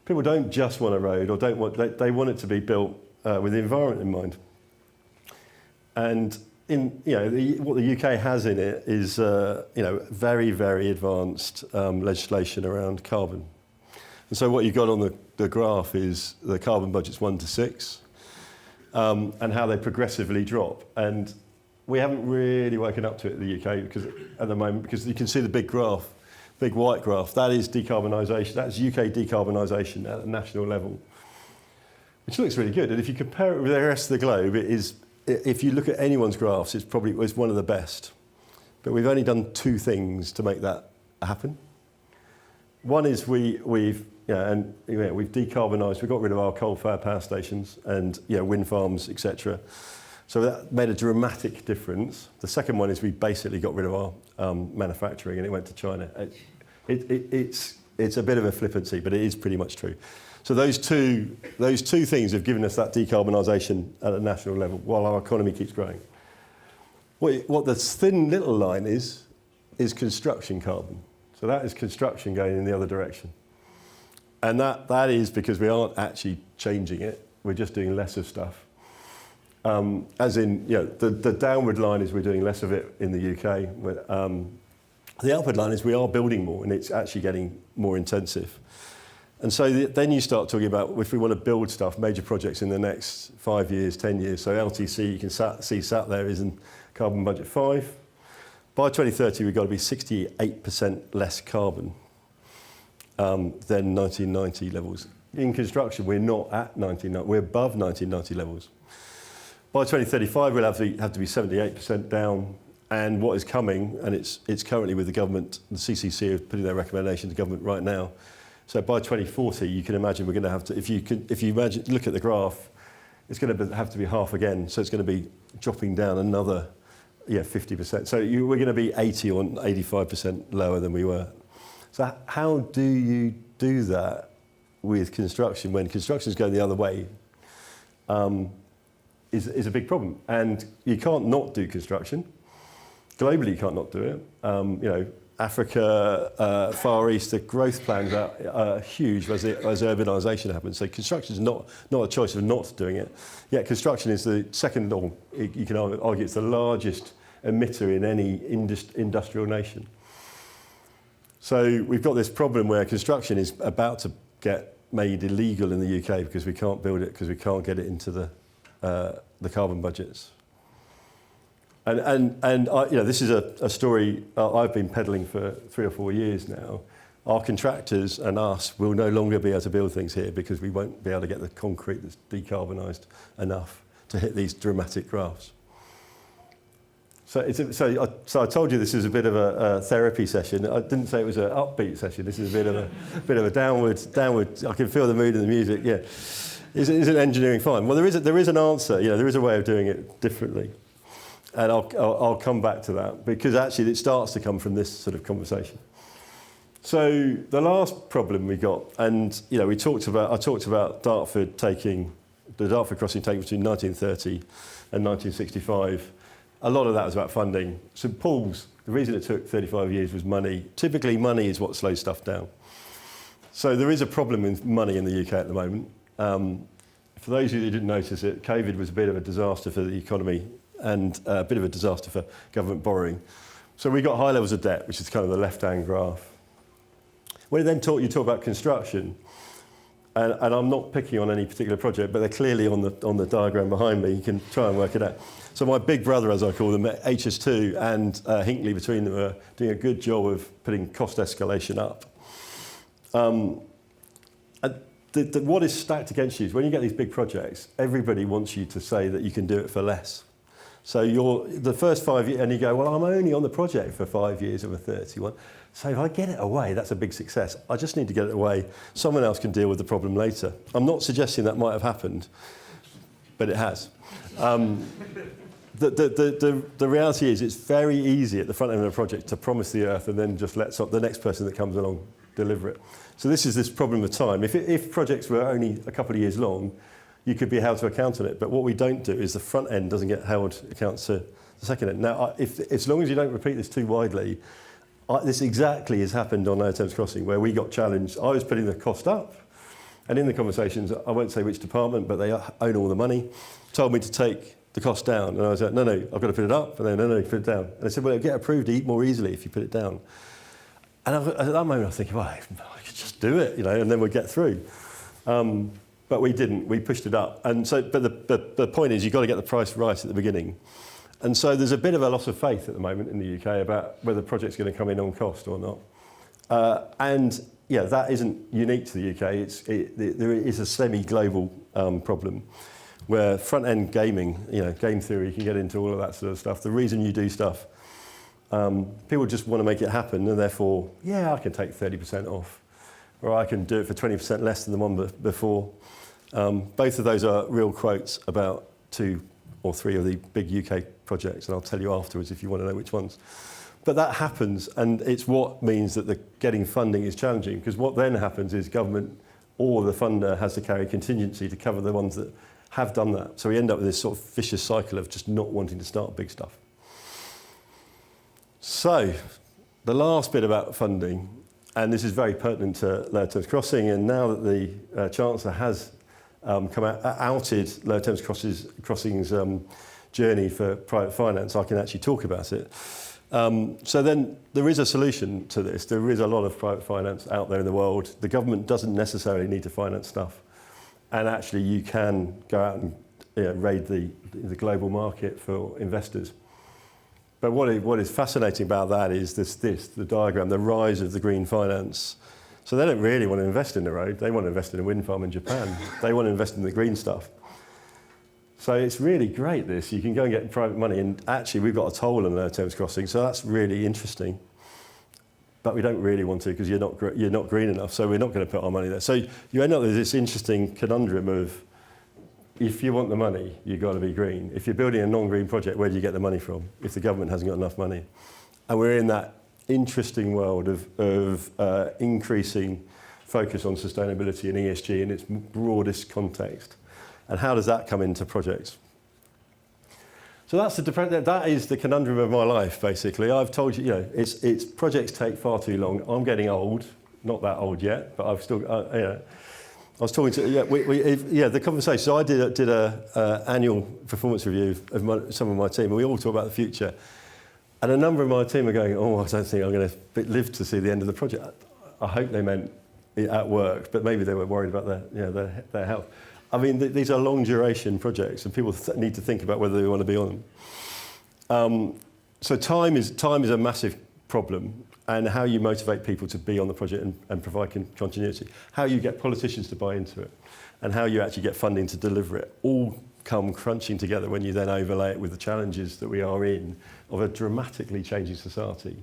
People don't just want a road, or they want it to be built with the environment in mind. And what the UK has in it is very, very advanced legislation around carbon. And so what you've got on the graph is the carbon budget's 1 to 6, and how they progressively drop. And we haven't really woken up to it in the UK at the moment, because you can see the big graph, big white graph. That is decarbonisation. That's UK decarbonisation at a national level, which looks really good. And if you compare it with the rest of the globe, it is. If you look at anyone's graphs, it's one of the best. But we've only done 2 things to make that happen. One is we've decarbonised. We got rid of our coal-fired power stations and wind farms, etc. So that made a dramatic difference. The second one is we basically got rid of our manufacturing and it went to China. It's a bit of a flippancy, but it is pretty much true. So those two things have given us that decarbonisation at a national level while our economy keeps growing. What the thin little line is construction carbon. So that is construction going in the other direction. And that is because we aren't actually changing it. We're just doing less of stuff. As in, the downward line is we're doing less of it in the UK. The upward line is we are building more and it's actually getting more intensive. And so then you start talking about if we want to build stuff, major projects in the next 5 years, 10 years. So LTC, you can see sat there is in carbon budget 5. By 2030, we've got to be 68% less carbon than 1990 levels. In construction, we're not at 1990, we're above 1990 levels. By 2035, we'll have to be 78% down. And what is coming, and it's currently with the government, the CCC are putting their recommendation to government right now. So by 2040, you can imagine we're going to have to, if you imagine, look at the graph, it's going to have to be half again. So it's going to be dropping down another, 50%. So we're going to be 80 or 85% lower than we were. So how do you do that with construction when construction is going the other way? Is a big problem. And you can't not do construction. Globally, you can't not do it. Africa, Far East, the growth plans are huge as urbanisation happens. So construction is not a choice of not doing it. Yet construction is the second, or you can argue it's the largest emitter in any industrial nation. So we've got this problem where construction is about to get made illegal in the UK because we can't build it because we can't get it into the carbon budgets. And this is a story I've been peddling for 3 or 4 years now. Our contractors and us will no longer be able to build things here because we won't be able to get the concrete that's decarbonised enough to hit these dramatic graphs. So I told you this is a bit of a therapy session. I didn't say it was an upbeat session. This is a bit of a downward. I can feel the mood in the music. Yeah, isn't engineering fine? Well, there is an answer. There is a way of doing it differently. And I'll come back to that because actually it starts to come from this sort of conversation. So the last problem we got, and I talked about Dartford the Dartford crossing taking between 1930 and 1965. A lot of that was about funding. St Paul's, the reason it took 35 years was money. Typically money is what slows stuff down. So there is a problem with money in the UK at the moment. For those of you who didn't notice it, COVID was a bit of a disaster for the economy and a bit of a disaster for government borrowing. So we got high levels of debt, which is kind of the left-hand graph. When you talk about construction, and I'm not picking on any particular project, but they're clearly on the diagram behind me. You can try and work it out. So my big brother, as I call them, HS2 and Hinckley between them are doing a good job of putting cost escalation up. What is stacked against you is when you get these big projects, everybody wants you to say that you can do it for less. So the first 5 years, and you go, well, I'm only on the project for 5 years of a 31. So if I get it away, that's a big success. I just need to get it away. Someone else can deal with the problem later. I'm not suggesting that might have happened, but it has. The reality is it's very easy at the front end of a project to promise the earth and then just let the next person that comes along deliver it. So this is this problem of time. If projects were only a couple of years long, you could be held to account on it. But what we don't do is the front end doesn't get held account to the second end. Now, as long as you don't repeat this too widely, this exactly has happened on No Thames Crossing, where we got challenged. I was putting the cost up, and in the conversations, I won't say which department, but they own all the money, told me to take the cost down. And I was like, no, I've got to put it up. And then, no, put it down. And I said, well, it'll get approved more easily if you put it down. And at that moment, I was thinking, well, I could just do it, and then we'd get through. But we didn't. We pushed it up. And so, but the point is, you've got to get the price right at the beginning. And so there's a bit of a loss of faith at the moment in the UK about whether the project's going to come in on cost or not. That isn't unique to the UK. There is a semi-global problem where front-end gaming, game theory, you can get into all of that sort of stuff. The reason you do stuff, people just want to make it happen, and therefore, I can take 30% off, or I can do it for 20% less than the one before. Both of those are real quotes about two or 3 of the big UK projects, and I'll tell you afterwards if you want to know which ones. But that happens, and it's what means that getting funding is challenging, because what then happens is government or the funder has to carry contingency to cover the ones that have done that. So we end up with this sort of vicious cycle of just not wanting to start big stuff. So the last bit about funding, and this is very pertinent to Lower Thames Crossing, and now that the Chancellor has outed Lower Thames Crossing's journey for private finance, I can actually talk about it. So then there is a solution to this. There is a lot of private finance out there in the world. The government doesn't necessarily need to finance stuff. And actually you can go out and raid the global market for investors. But what is fascinating about that is the diagram, the rise of the green finance. So they don't really want to invest in the road. They want to invest in a wind farm in Japan. They want to invest in the green stuff. So it's really great, this. You can go and get private money, and actually we've got a toll on Lower Thames Crossing, so that's really interesting. But we don't really want to, because you're not green enough, so we're not going to put our money there. So you end up with this interesting conundrum of, if you want the money, you've got to be green. If you're building a non-green project, where do you get the money from if the government hasn't got enough money? And we're in that interesting world of increasing focus on sustainability and ESG in its broadest context. And how does that come into projects? So that is the conundrum of my life, basically. I've told you, it's projects take far too long. I'm getting old, not that old yet, but I've still, I was talking to, the conversation. So I did a annual performance review of some of my team, and we all talk about the future. And a number of my team are going, I don't think I'm going to live to see the end of the project. I hope they meant at work, but maybe they were worried about their health. I mean, these are long duration projects, and people need to think about whether they want to be on them. So time is a massive problem, and how you motivate people to be on the project and provide continuity, how you get politicians to buy into it, and how you actually get funding to deliver it, all come crunching together when you then overlay it with the challenges that we are in of a dramatically changing society,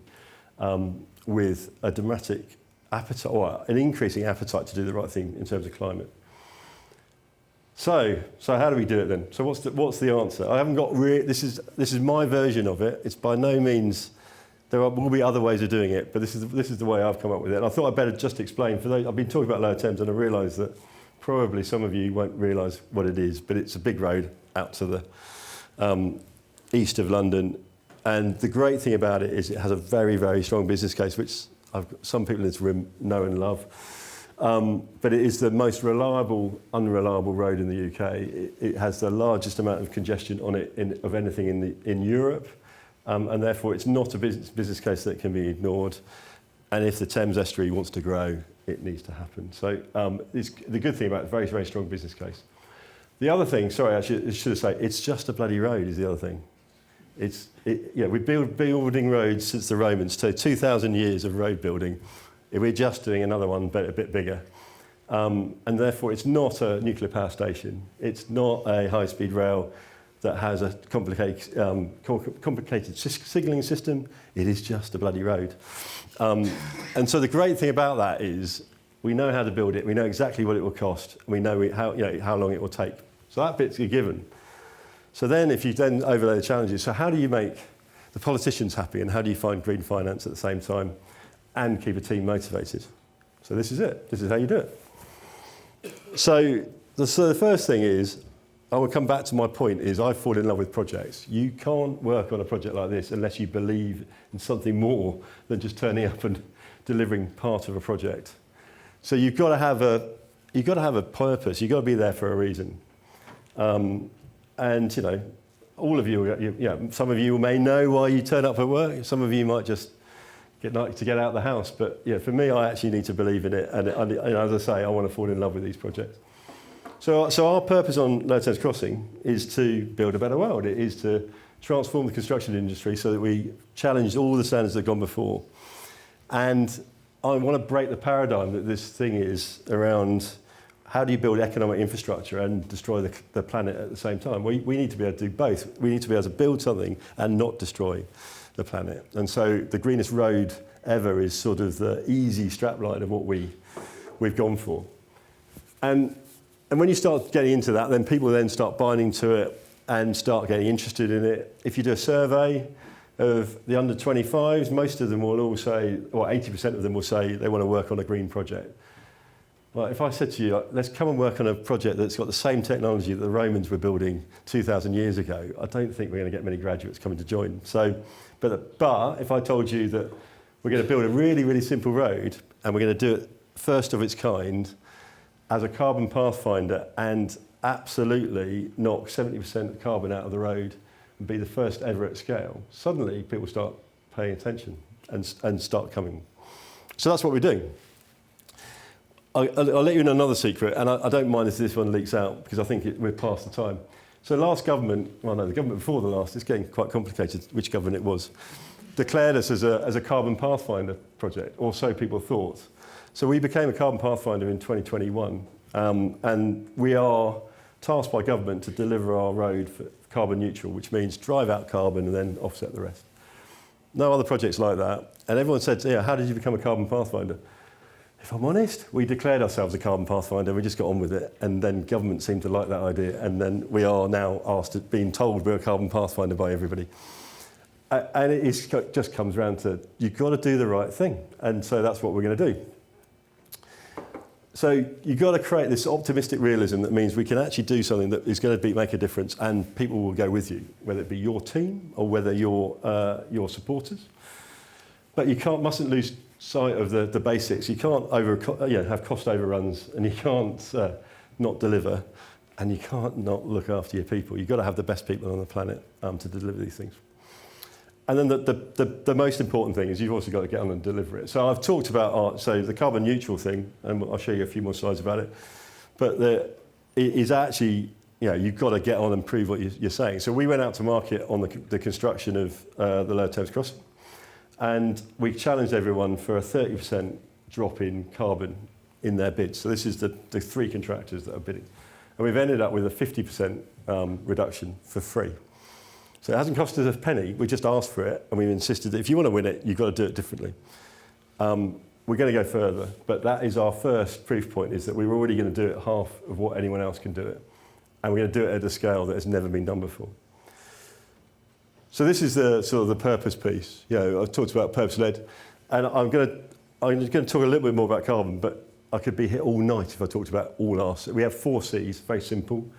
with a dramatic appetite, or an increasing appetite to do the right thing in terms of climate. So how do we do it then? So what's the answer? I haven't got this is my version of it. It's by no means, will be other ways of doing it, but this is the way I've come up with it. And I thought I'd better just explain. For those, I've been talking about Lower Thames, and I realise that probably some of you won't realise what it is, but it's a big road out to the east of London. And the great thing about it is it has a very, very strong business case, which some people in this room know and love. But it is the most reliable, unreliable road in the UK. It has the largest amount of congestion on it of anything in Europe, and therefore it's not a business case that can be ignored. And if the Thames estuary wants to grow, it needs to happen. So it's the good thing about it, very, very strong business case. The other thing, sorry, I should have said, it's just a bloody road is the other thing. We've been building roads since the Romans, so 2,000 years of road building. We're just doing another one, but a bit bigger. And therefore, it's not a nuclear power station. It's not a high-speed rail that has a complicated signalling system. It is just a bloody road. And so the great thing about that is we know how to build it. We know exactly what it will cost. And we know how long it will take. So that bit's a given. So then if you then overlay the challenges, so how do you make the politicians happy, and how do you find green finance at the same time and keep a team motivated? So this is it. This is how you do it. So the first thing is, I will come back to my point, is I fall in love with projects. You can't work on a project like this unless you believe in something more than just turning up and delivering part of a project. So you've got to have a purpose. You've got to be there for a reason. And all of you, some of you may know why you turn up at work. Some of you might just get out of the house. But for me, I actually need to believe in it. And as I say, I want to fall in love with these projects. So our purpose on Lower Thames Crossing is to build a better world. It is to transform the construction industry so that we challenge all the standards that have gone before. And I want to break the paradigm that this thing is around how do you build economic infrastructure and destroy the planet at the same time. We need to be able to do both. We need to be able to build something and not destroy the planet. And so the greenest road ever is sort of the easy strapline of what we've gone for. And when you start getting into that, then people then start buying into it, and start getting interested in it. If you do a survey of the under 25s, most of them will all say, or 80% of them will say they want to work on a green project. Well, if I said to you, let's come and work on a project that's got the same technology that the Romans were building 2,000 years ago, I don't think we're going to get many graduates coming to join. So, but if I told you that we're going to build a really, really simple road and we're going to do it first of its kind as a carbon pathfinder and absolutely knock 70% of carbon out of the road and be the first ever at scale, suddenly people start paying attention and start coming. So that's what we're doing. I'll let you in another secret, and I don't mind if this one leaks out because I think we're past the time. So last government, well no, the government before the last, it's getting quite complicated which government it was, declared us as a carbon pathfinder project, or so people thought. So we became a carbon pathfinder in 2021, and we are tasked by government to deliver our road for carbon neutral, which means drive out carbon and then offset the rest. No other projects like that. And everyone said, yeah, how did you become a carbon pathfinder? If I'm honest, we declared ourselves a carbon pathfinder, we just got on with it, and then government seemed to like that idea, and then we are now being told we're a carbon pathfinder by everybody. And it just comes around to, you've got to do the right thing, and so that's what we're going to do. So you've got to create this optimistic realism that means we can actually do something that is going to make a difference, and people will go with you, whether it be your team or whether your supporters. But you mustn't lose sight of the basics. You can't have cost overruns, and you can't not deliver, and you can't not look after your people. You've got to have the best people on the planet to deliver these things. And then the most important thing is you've also got to get on and deliver it. So I've talked about the carbon neutral thing, and I'll show you a few more slides about it. But it is actually, you've got to get on and prove what you're saying. So we went out to market on the construction of the Lower Thames Crossing. And we challenged everyone for a 30% drop in carbon in their bids. So this is the three contractors that are bidding. And we've ended up with a 50% reduction for free. So it hasn't cost us a penny, we just asked for it, and we've insisted that if you want to win it, you've got to do it differently. We're going to go further, but that is our first proof point, is that we're already going to do it half of what anyone else can do it. And we're going to do it at a scale that has never been done before. So this is the sort of the purpose piece. I've talked about purpose-led, and I'm going to talk a little bit more about carbon, but I could be here all night if I talked about all our. We have 4 C's, very simple: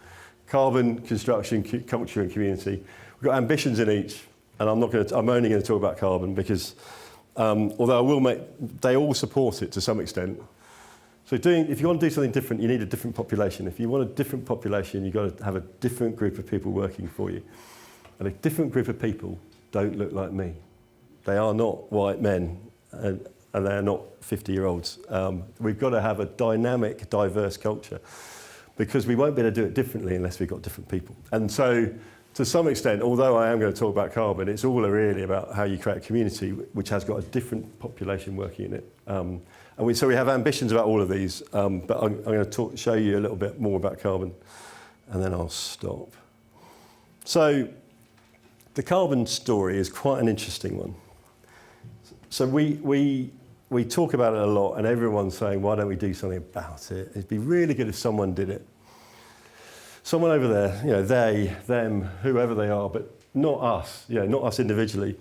carbon, construction, culture, and community. We've got ambitions in each, and I'm only going to talk about carbon because, although they all support it to some extent. So if you want to do something different, you need a different population. If you want a different population, you've got to have a different group of people working for you. And a different group of people don't look like me. They are not white men, and they are not 50-year-olds. We've got to have a dynamic, diverse culture, because we won't be able to do it differently unless we've got different people. And so, to some extent, although I am going to talk about carbon, it's all really about how you create a community which has got a different population working in it. So we have ambitions about all of these, but I'm going to show you a little bit more about carbon, and then I'll stop. So the carbon story is quite an interesting one. So we talk about it a lot, and everyone's saying, why don't we do something about it? It'd be really good if someone did it. Someone over there, they, them, whoever they are, but not us, not us individually.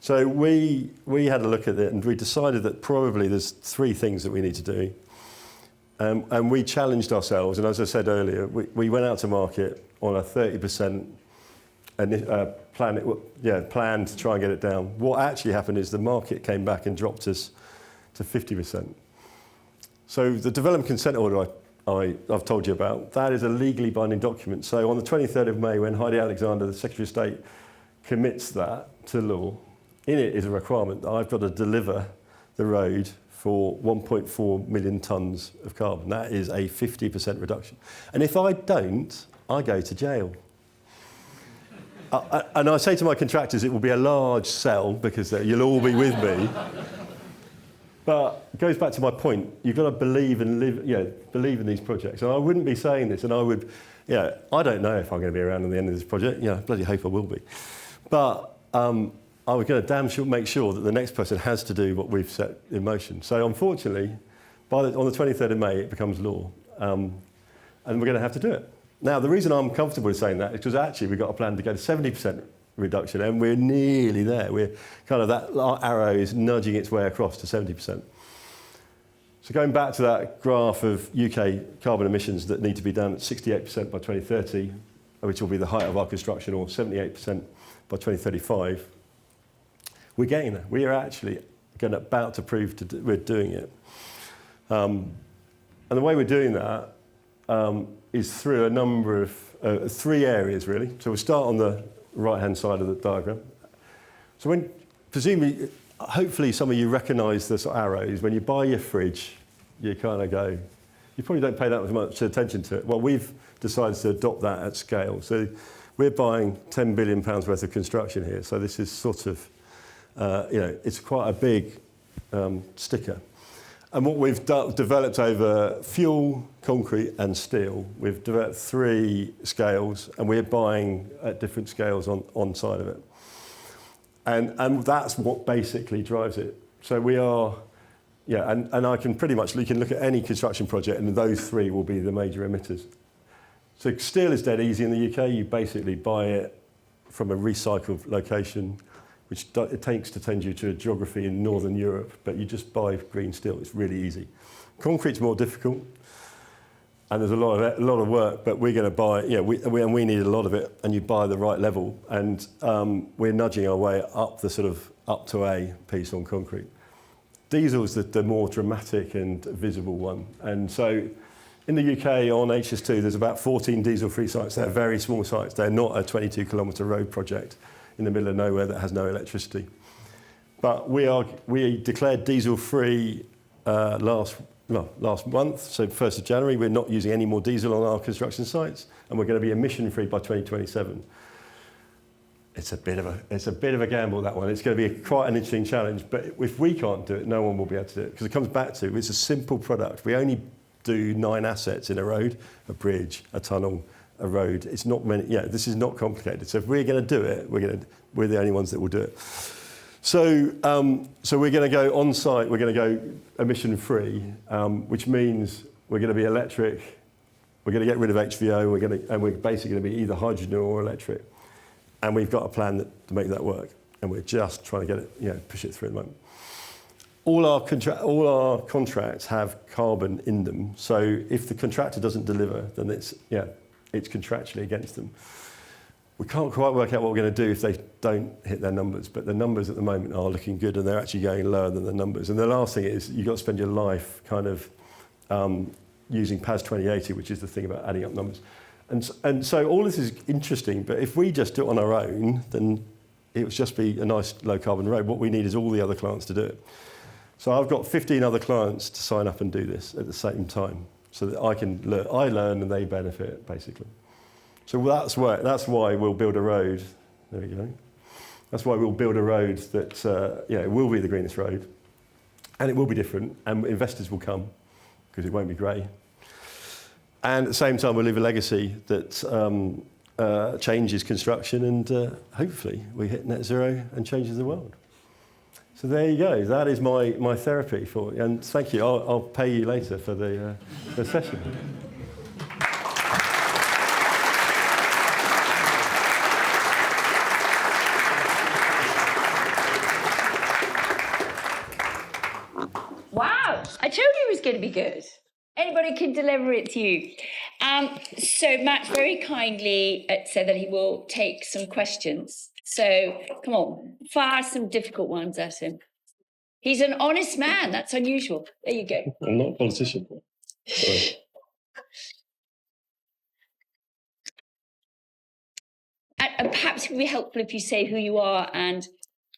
So we had a look at it, and we decided that probably there's 3 things that we need to do. And we challenged ourselves, and as I said earlier, we went out to market on a 30% plan to try and get it down. What actually happened is the market came back and dropped us to 50%. So the development consent order I've told you about, that is a legally binding document. So on the 23rd of May, when Heidi Alexander, the Secretary of State, commits that to law, in it is a requirement that I've got to deliver the road for 1.4 million tonnes of carbon. That is a 50% reduction. And if I don't, I go to jail. And I say to my contractors, it will be a large cell because you'll all be with me. But it goes back to my point. You've got to believe and believe in these projects. And I wouldn't be saying this, and I don't know if I'm going to be around at the end of this project. I bloody hope I will be. But I was going to make sure that the next person has to do what we've set in motion. So unfortunately, on the 23rd of May, it becomes law. And we're going to have to do it. Now, the reason I'm comfortable with saying that is because actually we've got a plan to go to 70% reduction, and we're nearly there. We're kind of that arrow is nudging its way across to 70%. So going back to that graph of UK carbon emissions that need to be done at 68% by 2030, which will be the height of our construction, or 78% by 2035, we're getting there. We are actually about to prove we're doing it. And the way we're doing that is through a number of 3 areas, really. So we'll start on the right-hand side of the diagram. So when, presumably, hopefully some of you recognise the sort of arrows. When you buy your fridge, you kind of go, you probably don't pay that much attention to it. Well, we've decided to adopt that at scale. So we're buying £10 billion worth of construction here. So this is sort of, it's quite a big sticker. And what we've developed over fuel, concrete and steel, we've developed 3 scales, and we're buying at different scales on side of it. And that's what basically drives it. So we are, and I can pretty much, you can look at any construction project and those 3 will be the major emitters. So steel is dead easy in the UK. You basically buy it from a recycled location, which it takes to tend you to a geography in Northern Europe, but you just buy green steel. It's really easy. Concrete's more difficult, and there's a lot of work, but we're going to buy, we need a lot of it, and you buy the right level, and we're nudging our way up the sort of up to A piece on concrete. Diesel is the more dramatic and visible one, and so in the UK on HS2 there's about 14 diesel-free sites. They're very small sites. They're not a 22-kilometre road project in the middle of nowhere that has no electricity. But we declared diesel-free last month, so 1st of January. We're not using any more diesel on our construction sites, and we're going to be emission-free by 2027. It's a bit of a gamble, that one. It's going to be quite an interesting challenge, but if we can't do it, no one will be able to do it, because it comes back to, it's a simple product. We only do 9 assets in a road: a bridge, a tunnel, a road. It's not many. This is not complicated. So if we're going to do it, we're the only ones that will do it. So we're going to go on site. We're going to go emission free, which means we're going to be electric. We're going to get rid of HVO. And we're basically going to be either hydrogen or electric. And we've got a plan to make that work. And we're just trying to get it, push it through at the moment. All our contracts have carbon in them. So if the contractor doesn't deliver, then it's contractually against them. We can't quite work out what we're going to do if they don't hit their numbers, but the numbers at the moment are looking good, and they're actually going lower than the numbers. And the last thing is you've got to spend your life kind of using PAS 2080, which is the thing about adding up numbers. And so all this is interesting, but if we just do it on our own, then it would just be a nice low-carbon road. What we need is all the other clients to do it. So I've got 15 other clients to sign up and do this at the same time, so that I learn and they benefit, basically. So that's why we'll build a road. There we go. That's why we'll build a road that it will be the greenest road, and it will be different, and investors will come because it won't be grey. And at the same time, we'll leave a legacy that changes construction, and hopefully we hit net zero and changes the world. So there you go. That is my therapy for you. And thank you. I'll pay you later for the session. Wow, I told you it was going to be good. Anybody can deliver it to you. So Matt very kindly said that he will take some questions. So come on, fire some difficult ones at him. He's an honest man. That's unusual. There you go. I'm not a politician. Sorry. And perhaps it would be helpful if you say who you are and,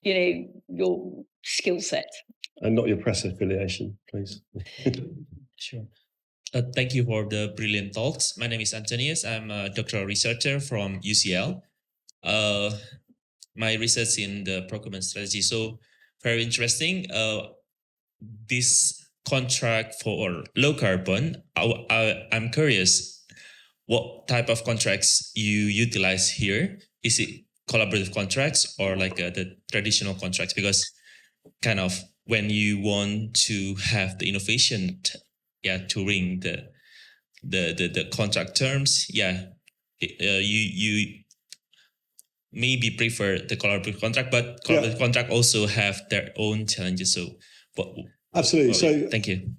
your skill set. And not your press affiliation, please. Sure. Thank you for the brilliant talks. My name is Antonius. I'm a doctoral researcher from UCL. My research in the procurement strategy. So very interesting. This contract for low carbon, I'm curious what type of contracts you utilize here. Is it collaborative contracts or like the traditional contracts? Because kind of when you want to have the innovation, to ring the contract terms, you maybe prefer the collaborative contract, but collaborative contract also have their own challenges. So, absolutely. So, thank you.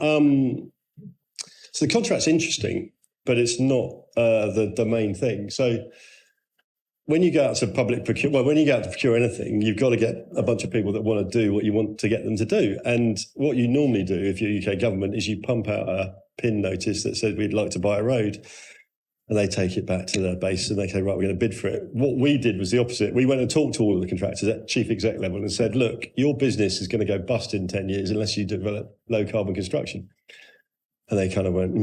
So the contract's interesting, but it's not the main thing. So when you go out to when you go out to procure anything, you've got to get a bunch of people that want to do what you want to get them to do. And what you normally do if you're UK government is you pump out a PIN notice that says we'd like to buy a road, and they take it back to their base and they say, right, we're going to bid for it. What we did was the opposite. We went and talked to all of the contractors at chief exec level and said, look, your business is going to go bust in 10 years unless you develop low carbon construction. And they kind of went,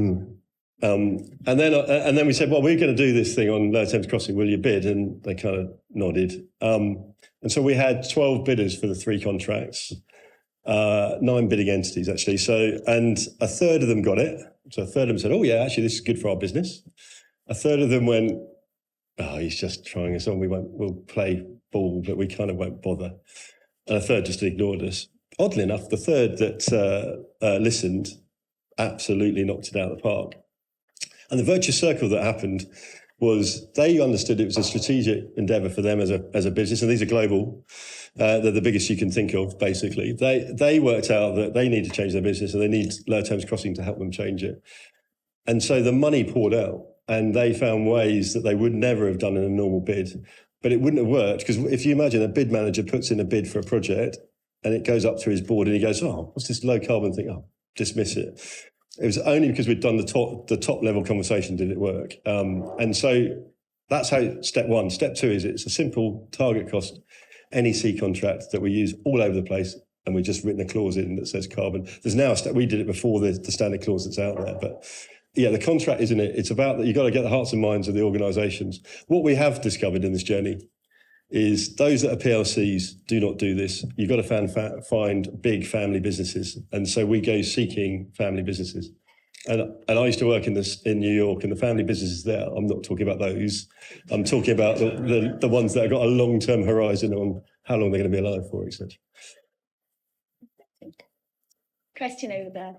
And then we said, well, we're going to do this thing on Lower Thames Crossing. Will you bid? And they kind of nodded. And so we had 12 bidders for the 3 contracts, 9 bidding entities, actually. So, and a third of them got it. So a third of them said, oh, yeah, actually, this is good for our business. A third of them went, oh, he's just trying us on. We'll play ball, but we kind of won't bother. And a third just ignored us. Oddly enough, the third that listened absolutely knocked it out of the park. And the virtuous circle that happened was they understood it was a strategic endeavour for them as a business, and these are global. They're the biggest you can think of, basically. They worked out that they need to change their business and they need Lower Thames Crossing to help them change it. And so the money poured out, and they found ways that they would never have done in a normal bid. But it wouldn't have worked, because if you imagine a bid manager puts in a bid for a project and it goes up to his board and he goes, oh, what's this low carbon thing? Oh, dismiss it. It was only because we'd done the top level conversation did it work. And so that's how step 1. Step 2 is it's a simple target cost NEC contract that we use all over the place, and we've just written a clause in that says carbon. There's now we did it before the standard clause that's out there, but yeah, the contract isn't it. It's about that you've got to get the hearts and minds of the organisations. What we have discovered in this journey is those that are PLCs do not do this. You've got to find big family businesses. And so we go seeking family businesses. And I used to work in New York, and the family businesses there, I'm not talking about those. I'm talking about the ones that have got a long-term horizon on how long they're going to be alive for, etc. Question over there.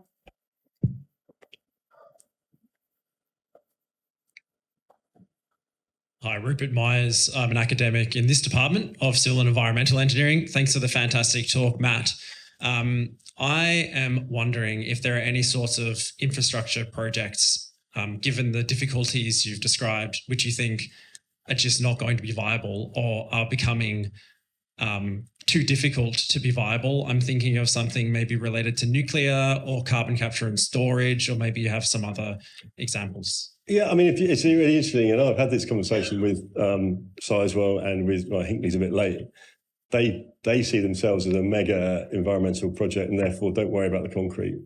Hi, Rupert Myers. I'm an academic in this department of Civil and Environmental Engineering. Thanks for the fantastic talk, Matt. I am wondering if there are any sorts of infrastructure projects, given the difficulties you've described, which you think are just not going to be viable or are becoming too difficult to be viable. I'm thinking of something maybe related to nuclear or carbon capture and storage, or maybe you have some other examples. Yeah, I mean, it's really interesting, and I've had this conversation with Sizewell and with Hinckley's a bit late. They see themselves as a mega environmental project, and therefore don't worry about the concrete.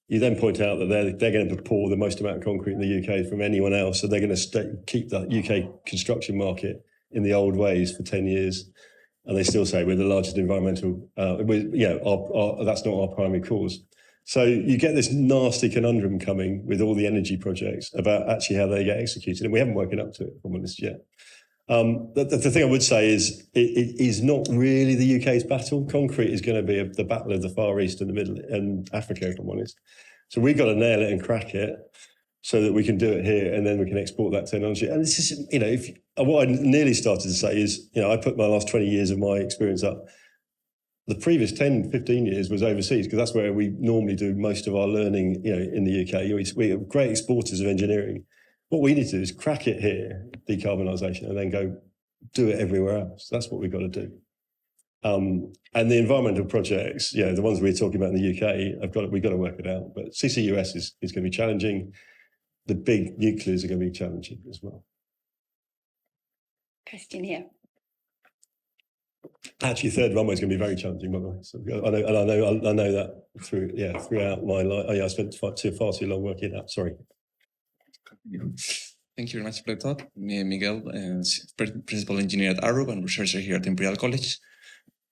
You then point out that they're going to pour the most amount of concrete in the UK from anyone else, so they're going to keep the UK construction market in the old ways for 10 years, and they still say we're the largest environmental. That's not our primary cause. So you get this nasty conundrum coming with all the energy projects about actually how they get executed, and we haven't woken up to it, if I'm honest, yet. The thing I would say is it is not really the UK's battle. Concrete is going to be the battle of the Far East and the Middle and Africa, if I'm honest. So we've got to nail it and crack it so that we can do it here, and then we can export that technology. And this is, what I nearly started to say is, I put my last 20 years of my experience up. The previous 10, 15 years was overseas, because that's where we normally do most of our learning, in the UK. We are great exporters of engineering. What we need to do is crack it here, decarbonisation, and then go do it everywhere else. That's what we've got to do. And the environmental projects, the ones we're talking about in the UK, we've got to work it out. But CCUS is going to be challenging. The big nuclears are going to be challenging as well. Question here. Actually, third runway is going to be very challenging, by the way. So I know that throughout my life. I spent far too long working out. Sorry. Thank you very much for the talk. Me, Miguel, principal engineer at Arup and researcher here at Imperial College.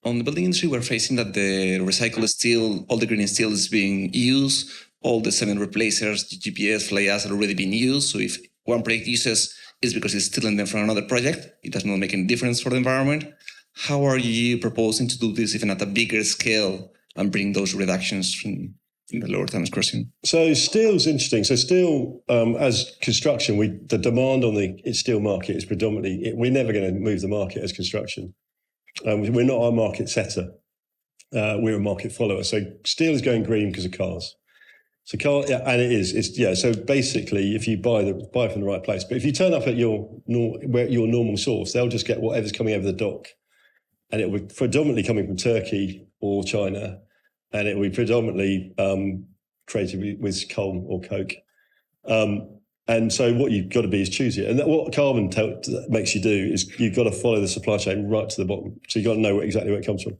On the building industry, we're facing that the recycled steel, all the green steel is being used. All the cement replacers, GPS, fly ash are already being used. So if one project uses, it's because it's stealing them from another project. It does not make any difference for the environment. How are you proposing to do this even at a bigger scale and bring those reductions from in the lower Thames Crossing? So steel's interesting. So steel, as construction, the demand on the steel market is predominantly, we're never going to move the market as construction. We're not a market setter. We're a market follower. So steel is going green because of cars. So and it is. So basically, if you buy from the right place, but if you turn up at your normal source, they'll just get whatever's coming over the dock, and it will be predominantly coming from Turkey or China, and it will be predominantly created with coal or coke. And so what you've got to be is choosy. And what carbon makes you do is you've got to follow the supply chain right to the bottom. So you've got to know exactly where it comes from.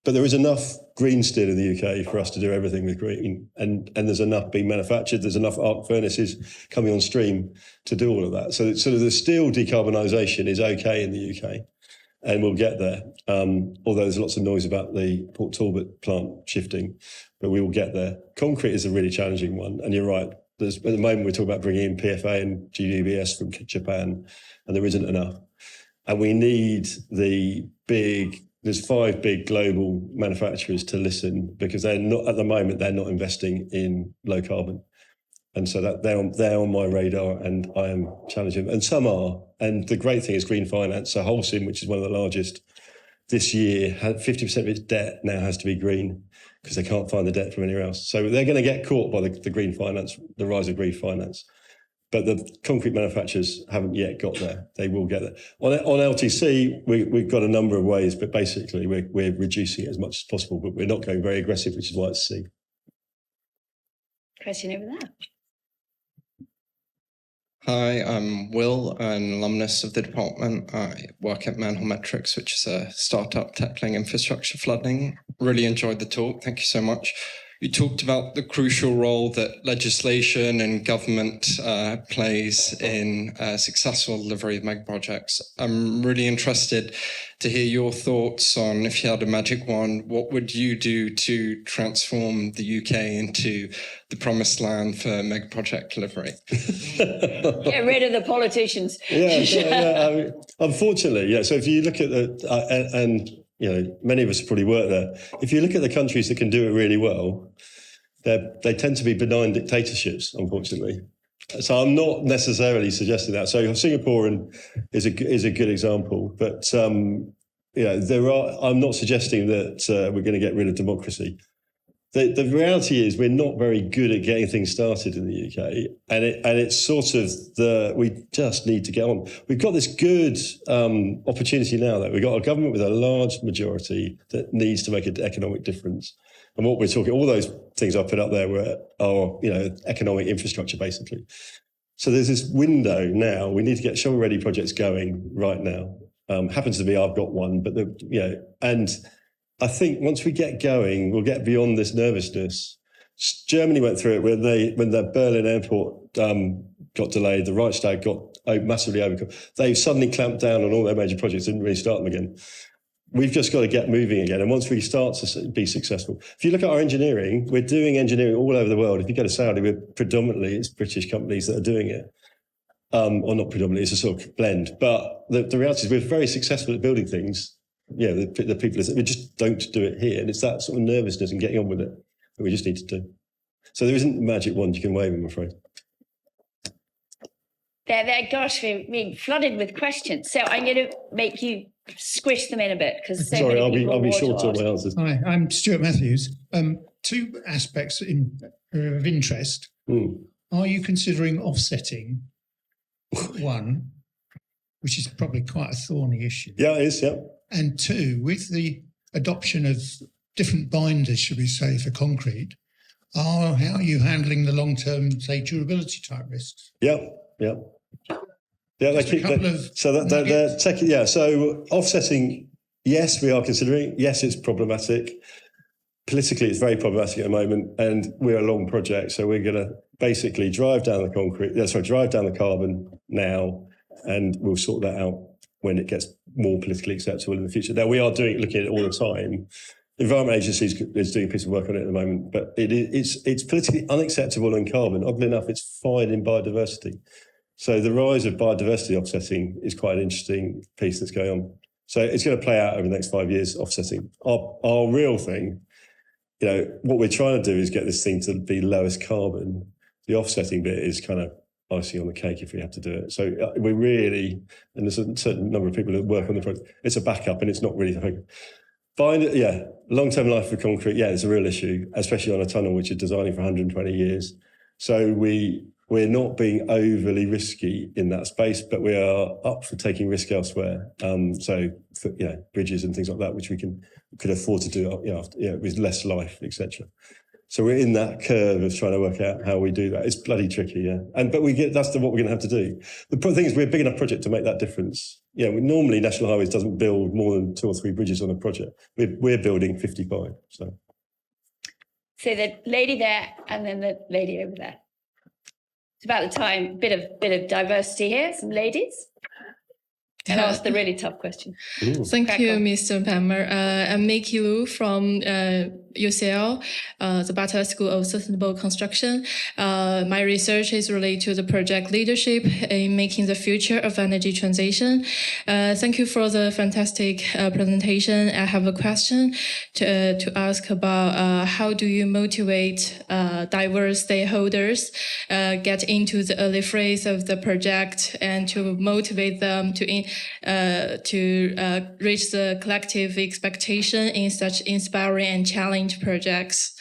But there is enough green steel in the UK for us to do everything with green. And there's enough being manufactured. There's enough arc furnaces coming on stream to do all of that. So sort of the steel decarbonisation is okay in the UK. And we'll get there. Although there's lots of noise about the Port Talbot plant shifting, but we will get there. Concrete is a really challenging one. And you're right. At the moment, we're talking about bringing in PFA and GDBS from Japan, and there isn't enough. And we need there's 5 big global manufacturers to listen, because they're not, at the moment, they're not investing in low carbon. And so that they're on my radar, and I am challenging them. And some are. And the great thing is green finance. So Holcim, which is one of the largest this year, had 50% of its debt now has to be green, because they can't find the debt from anywhere else. So they're going to get caught by the green finance, the rise of green finance. But the concrete manufacturers haven't yet got there. They will get there. On LTC, we've got a number of ways, but basically we're reducing it as much as possible, but we're not going very aggressive, which is why it's C. Question over there. Hi, I'm Will, an alumnus of the department. I work at Manhole Metrics, which is a startup tackling infrastructure flooding. Really enjoyed the talk. Thank you so much. You talked about the crucial role that legislation and government plays in successful delivery of mega projects. I'm really interested to hear your thoughts on, if you had a magic wand, what would you do to transform the UK into the promised land for mega project delivery? Get rid of the politicians. Unfortunately, So if you look at many of us probably work there. If you look at the countries that can do it really well, they tend to be benign dictatorships, unfortunately. So I'm not necessarily suggesting that. So Singapore is a good example, but I'm not suggesting that we're going to get rid of democracy. The reality is we're not very good at getting things started in the UK, and it's sort of we just need to get on. We've got this good opportunity now, though. We've got a government with a large majority that needs to make an economic difference. And what we're talking, all those things I put up there are economic infrastructure, basically. So there's this window now. We need to get shovel-ready projects going right now. Happens to be I've got one, but and I think once we get going, we'll get beyond this nervousness. Germany went through it when the Berlin airport got delayed, the Reichstag got massively overcome. They suddenly clamped down on all their major projects, didn't really start them again. We've just got to get moving again. And once we start to be successful, if you look at our engineering, we're doing engineering all over the world. If you go to Saudi, it's British companies that are doing it. Or not predominantly, it's a sort of blend. But the reality is we're very successful at building things. The people, we just don't do it here. And it's that sort of nervousness and getting on with it that we just need to do. So there isn't a magic wand you can wave, I'm afraid. Gosh, we're being flooded with questions. So I'm going to make you squish them in a bit, because sorry, I'll be short on my answers. Hi, I'm Stuart Matthews. 2 aspects of interest. Are you considering offsetting? One, which is probably quite a thorny issue. Yeah, it is, yeah. And 2, with the adoption of different binders, should we say, for concrete, how are you handling the long-term, say, durability type risks? Yeah. They keep they're taking. Yeah, so offsetting. Yes, we are considering. Yes, it's problematic. Politically, it's very problematic at the moment, and we're a long project, so we're going to basically drive down the carbon now, and we'll sort that out when it gets more politically acceptable in the future. Now, we are looking at it all the time. The Environment Agency is doing a piece of work on it at the moment, but it's politically unacceptable in carbon. Oddly enough, it's fine in biodiversity. So the rise of biodiversity offsetting is quite an interesting piece that's going on. So it's going to play out over the next 5 years, offsetting. Our real thing what we're trying to do is get this thing to be lowest carbon. The offsetting bit is kind of icing on the cake if we have to do it. So we really, and there's a certain number of people that work on the project, it's a backup and it's not really the thing. Long-term life for concrete, it's a real issue, especially on a tunnel which is designing for 120 years. So we're not being overly risky in that space, but we are up for taking risk elsewhere. So for, bridges and things like that, which we could afford to do with less life, etc. So we're in that curve of trying to work out how we do that. It's bloody tricky, but what we're going to have to do. The thing is, we're a big enough project to make that difference. Normally National Highways doesn't build more than 2 or 3 bridges on a project. We're building 55. So the lady there, and then the lady over there. It's about the time. Bit of diversity here. Some ladies. And ask the really tough question. Thank you, Mr. Palmer. I'm Miki Lu from UCL, the Butler School of Sustainable Construction. My research is related to the project leadership in making the future of energy transition. Thank you for the fantastic presentation. I have a question to ask about how do you motivate diverse stakeholders get into the early phase of the project and to motivate them to reach the collective expectation in such inspiring and challenging projects.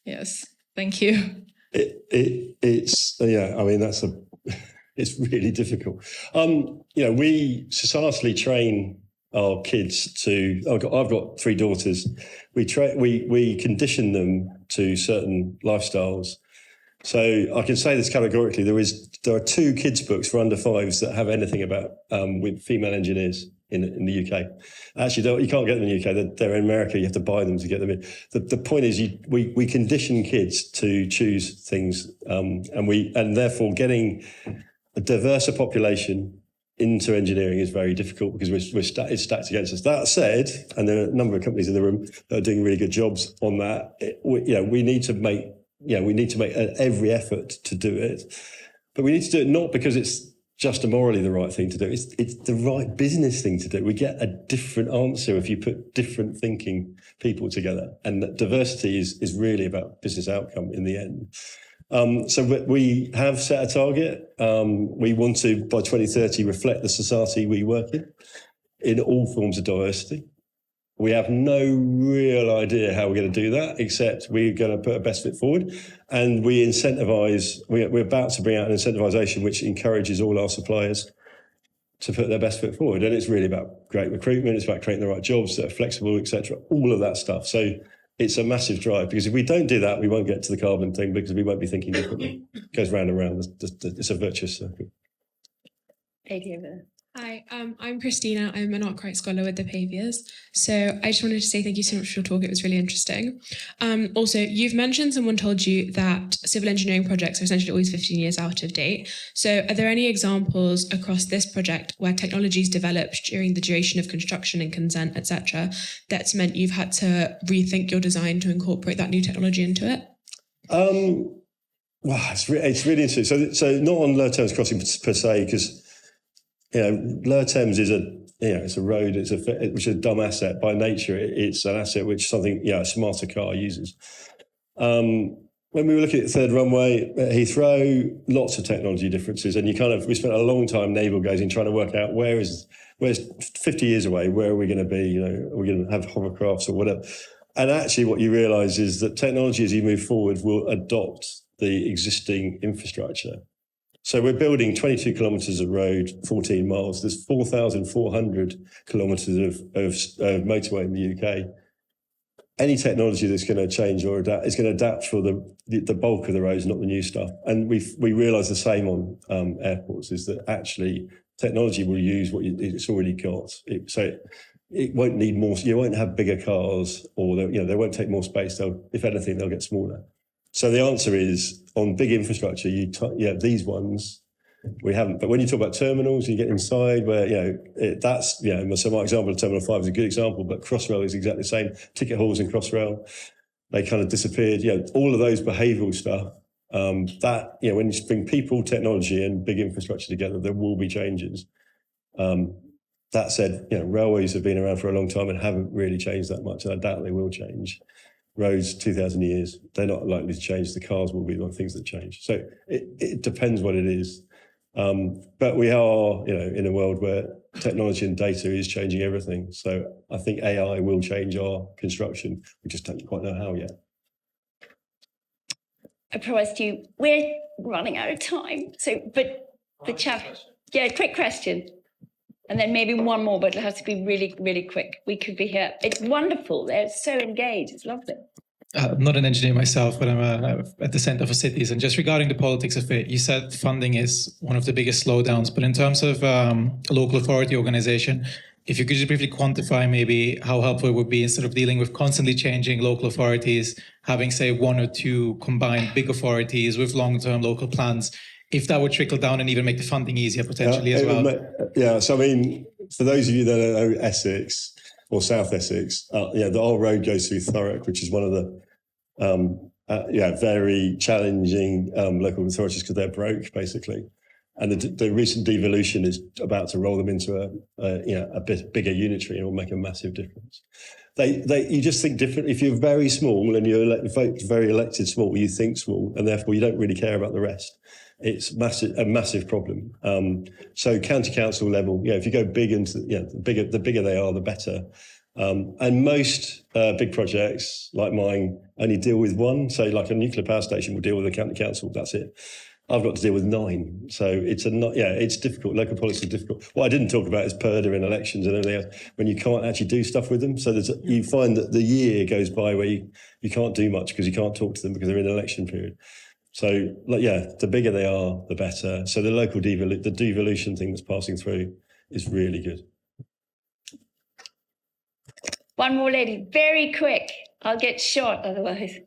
Yes, thank you. It's really difficult. We societally train our kids to. I've got 3 daughters. We condition them to certain lifestyles. So I can say this categorically: there are 2 kids' books for under 5s that have anything about with female engineers in the UK. Actually, you can't get them in the UK. They're in America. You have to buy them to get them in. The point is, we condition kids to choose things, and therefore getting a diverse population into engineering is very difficult because it's stacked against us. That said, and there are a number of companies in the room that are doing really good jobs on that. We need to make every effort to do it, but we need to do it not because it's just morally the right thing to do. It's the right business thing to do. We get a different answer if you put different thinking people together, and that diversity is really about business outcome in the end. So we have set a target. We want to, by 2030, reflect the society we work in all forms of diversity. We have no real idea how we're going to do that, except we're going to put our best foot forward. And we incentivise, we're about to bring out an incentivisation which encourages all our suppliers to put their best foot forward. And it's really about great recruitment, it's about creating the right jobs that are flexible, etc., all of that stuff. So it's a massive drive, because if we don't do that, we won't get to the carbon thing because we won't be thinking differently. It goes round and round. It's a virtuous circle. Hi, I'm Christina. I'm an art scholar with the Paviors. So I just wanted to say thank you so much for your talk. It was really interesting. Also, you've mentioned someone told you that civil engineering projects are essentially always 15 years out of date. So are there any examples across this project where technologies developed during the duration of construction and consent, etc., that's meant you've had to rethink your design to incorporate that new technology into it? Wow, it's really interesting. So not on Lower Thames Crossing per se, because Lower Thames is it's a road, which is a dumb asset by nature. It's an asset which a smarter car uses. When we were looking at Third Runway at Heathrow, lots of technology differences, and we spent a long time navel gazing, trying to work out where's 50 years away, where are we going to be? Are we going to have hovercrafts or whatever? And actually, what you realise is that technology, as you move forward, will adopt the existing infrastructure. So we're building 22 kilometres of road, 14 miles. There's 4,400 kilometres of motorway in the UK. Any technology that's going to change or adapt is going to adapt for the bulk of the roads, not the new stuff. And we realise the same on airports, is that actually technology will use what it's already got. So it won't need more. You won't have bigger cars, or they won't take more space. If anything, they'll get smaller. So the answer is, on big infrastructure, these ones we haven't. But when you talk about terminals, you get inside where So my example of Terminal 5 is a good example, but Crossrail is exactly the same. Ticket halls in Crossrail, they kind of disappeared. All of those behavioural stuff. When you bring people, technology, and big infrastructure together, there will be changes. That said, railways have been around for a long time and haven't really changed that much, and I doubt they will change. roads 2,000 years. They're not likely to change. The cars will be the things that change. So it depends what it is. But we are, in a world where technology and data is changing everything. So I think AI will change our construction. We just don't quite know how yet. I promised you we're running out of time. So, but the chap, quick question. And then maybe one more, but it has to be really, really quick. We could be here. It's wonderful. They're so engaged. It's lovely. I'm not an engineer myself, but I'm at the center for cities. And just regarding the politics of it, you said funding is one of the biggest slowdowns. But in terms of local authority organization, if you could just briefly quantify maybe how helpful it would be instead of dealing with constantly changing local authorities, having, say, one or two combined big authorities with long-term local plans, if that would trickle down and even make the funding easier potentially as well. So I mean, for those of you that don't know Essex or South Essex, the whole road goes through Thurrock, which is one of the very challenging local authorities because they're broke basically, and the recent devolution is about to roll them into a bit bigger unitary and will make a massive difference. You just think different. If you're very small and you're very elected small, you think small, and therefore you don't really care about the rest. It's a massive problem. So county council level, if you go big into, the bigger they are, the better. And most big projects like mine only deal with one. So like a nuclear power station will deal with the county council. That's it. I've got to deal with 9. So it's difficult. Local politics is difficult. What I didn't talk about is PERDA in elections and everything else, when you can't actually do stuff with them. So you find that the year goes by where you can't do much because you can't talk to them because they're in an election period. So, the bigger they are, the better. So the local devolution thing that's passing through is really good. One more lady, very quick. I'll get short otherwise.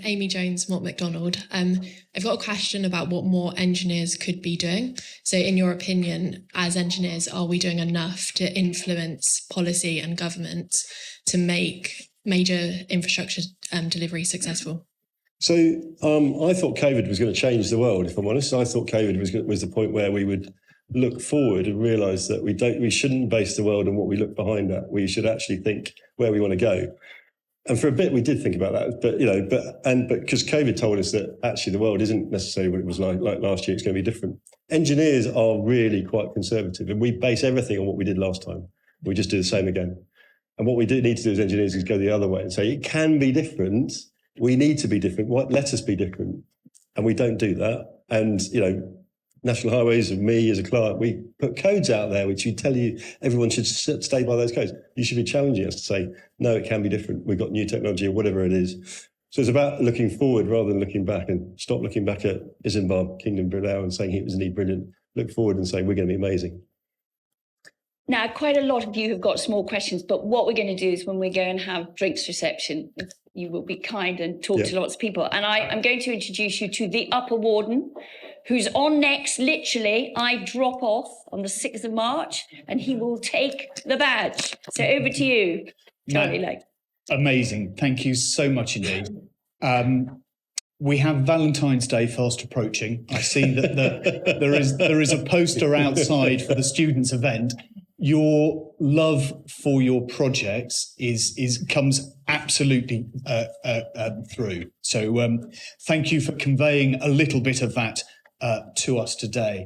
Amy Jones, Mott MacDonald. I've got a question about what more engineers could be doing. So in your opinion, as engineers, are we doing enough to influence policy and government to make major infrastructure delivery successful? So I thought COVID was going to change the world, if I'm honest. I thought COVID was the point where we would look forward and realise that we shouldn't base the world on what we look behind at. We should actually think where we want to go. And for a bit, we did think about that, but because COVID told us that actually the world isn't necessarily what it was like last year, it's going to be different. Engineers are really quite conservative, and we base everything on what we did last time. We just do the same again. And what we do need to do as engineers is go the other way and say, it can be different. We need to be different. Let us be different. And we don't do that. And, National Highways and me as a client, we put codes out there which we tell you everyone should stay by those codes. You should be challenging us to say, no, it can be different. We've got new technology or whatever it is. So it's about looking forward rather than looking back, and stop looking back at Isambard, Kingdom Brunel and saying it was indeed brilliant. Look forward and say, we're going to be amazing. Now, quite a lot of you have got small questions, but what we're going to do is when we go and have drinks reception, you will be kind and talk to lots of people. And I'm going to introduce you to the upper warden, who's on next. Literally, I drop off on the 6th of March, and he will take the badge. So over to you, Charlie Lake. Amazing. Thank you so much indeed. We have Valentine's Day fast approaching. I see that there is a poster outside for the students' event. Your love for your projects comes absolutely through. So thank you for conveying a little bit of that to us today.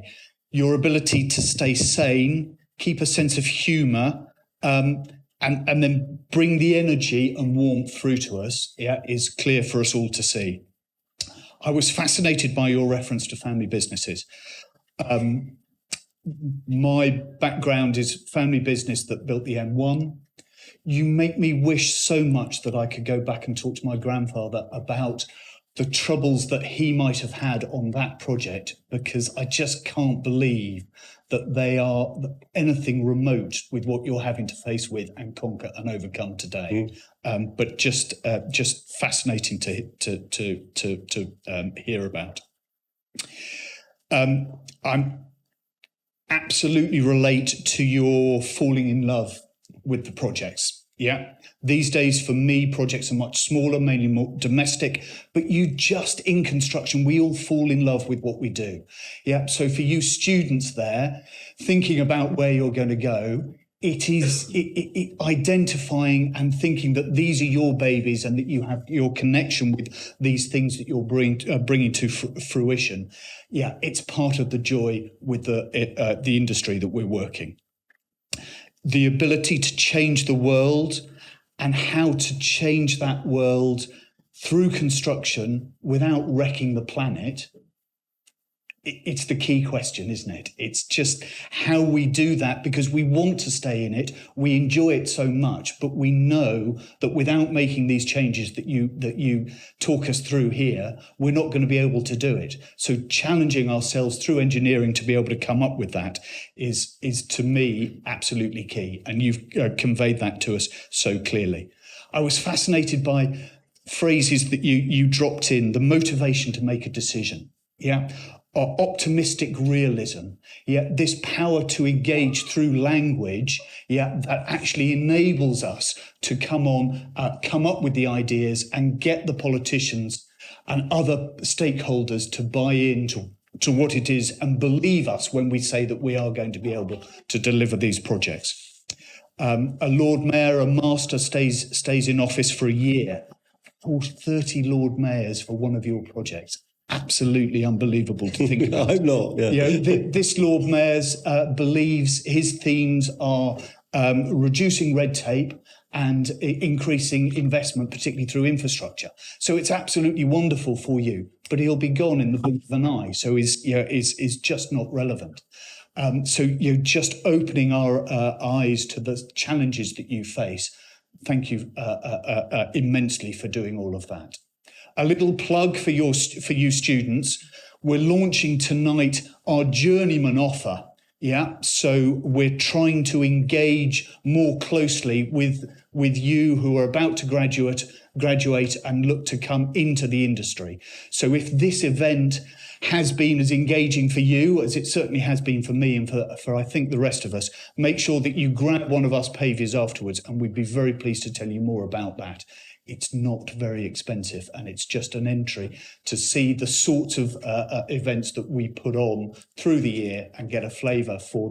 Your ability to stay sane, keep a sense of humour, and then bring the energy and warmth through to us is clear for us all to see. I was fascinated by your reference to family businesses. My background is family business that built the M1. You make me wish so much that I could go back and talk to my grandfather about the troubles that he might have had on that project, because I just can't believe that they are anything remote with what you're having to face with and conquer and overcome today. But just fascinating to hear about. I'm absolutely relate to your falling in love with the projects. Yeah. These days, for me, projects are much smaller, mainly more domestic, but in construction, we all fall in love with what we do. Yeah. So for you students there, thinking about where you're going to go, it is identifying and thinking that these are your babies and that you have your connection with these things that you're bringing to fruition. Yeah, it's part of the joy with the industry that we're working. The ability to change the world and how to change that world through construction without wrecking the planet. It's the key question, isn't it? It's just how we do that, because we want to stay in it. We enjoy it so much, but we know that without making these changes that you talk us through here, we're not going to be able to do it. So challenging ourselves through engineering to be able to come up with that is to me absolutely key. And you've conveyed that to us so clearly. I was fascinated by phrases that you dropped in, the motivation to make a decision. Yeah. Or optimistic realism, this power to engage through language, that actually enables us to come up with the ideas and get the politicians and other stakeholders to buy into what it is and believe us when we say that we are going to be able to deliver these projects. A Lord Mayor, a master, stays in office for a year. 30 Lord Mayors for one of your projects. Absolutely unbelievable to think about. I hope not. Yeah. This Lord Mayor's believes his themes are reducing red tape and increasing investment, particularly through infrastructure. So it's absolutely wonderful for you, but he'll be gone in the blink of an eye. So is just not relevant. So you're just opening our eyes to the challenges that you face. Thank you immensely for doing all of that. A little plug for you students. We're launching tonight our journeyman offer. So we're trying to engage more closely with you who are about to graduate and look to come into the industry. So if this event has been as engaging for you as it certainly has been for me and for I think the rest of us, make sure that you grab one of us Paviors afterwards, and we'd be very pleased to tell you more about that. It's not very expensive, and it's just an entry to see the sorts of events that we put on through the year and get a flavour for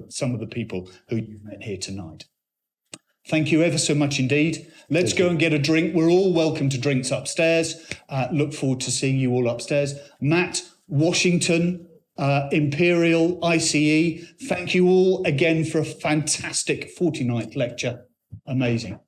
some of the people who you've met here tonight. Thank you ever so much indeed. Let's go and get a drink. We're all welcome to drinks upstairs. Look forward to seeing you all upstairs. Matt, Washington, Imperial, ICE, thank you all again for a fantastic 49th lecture. Amazing.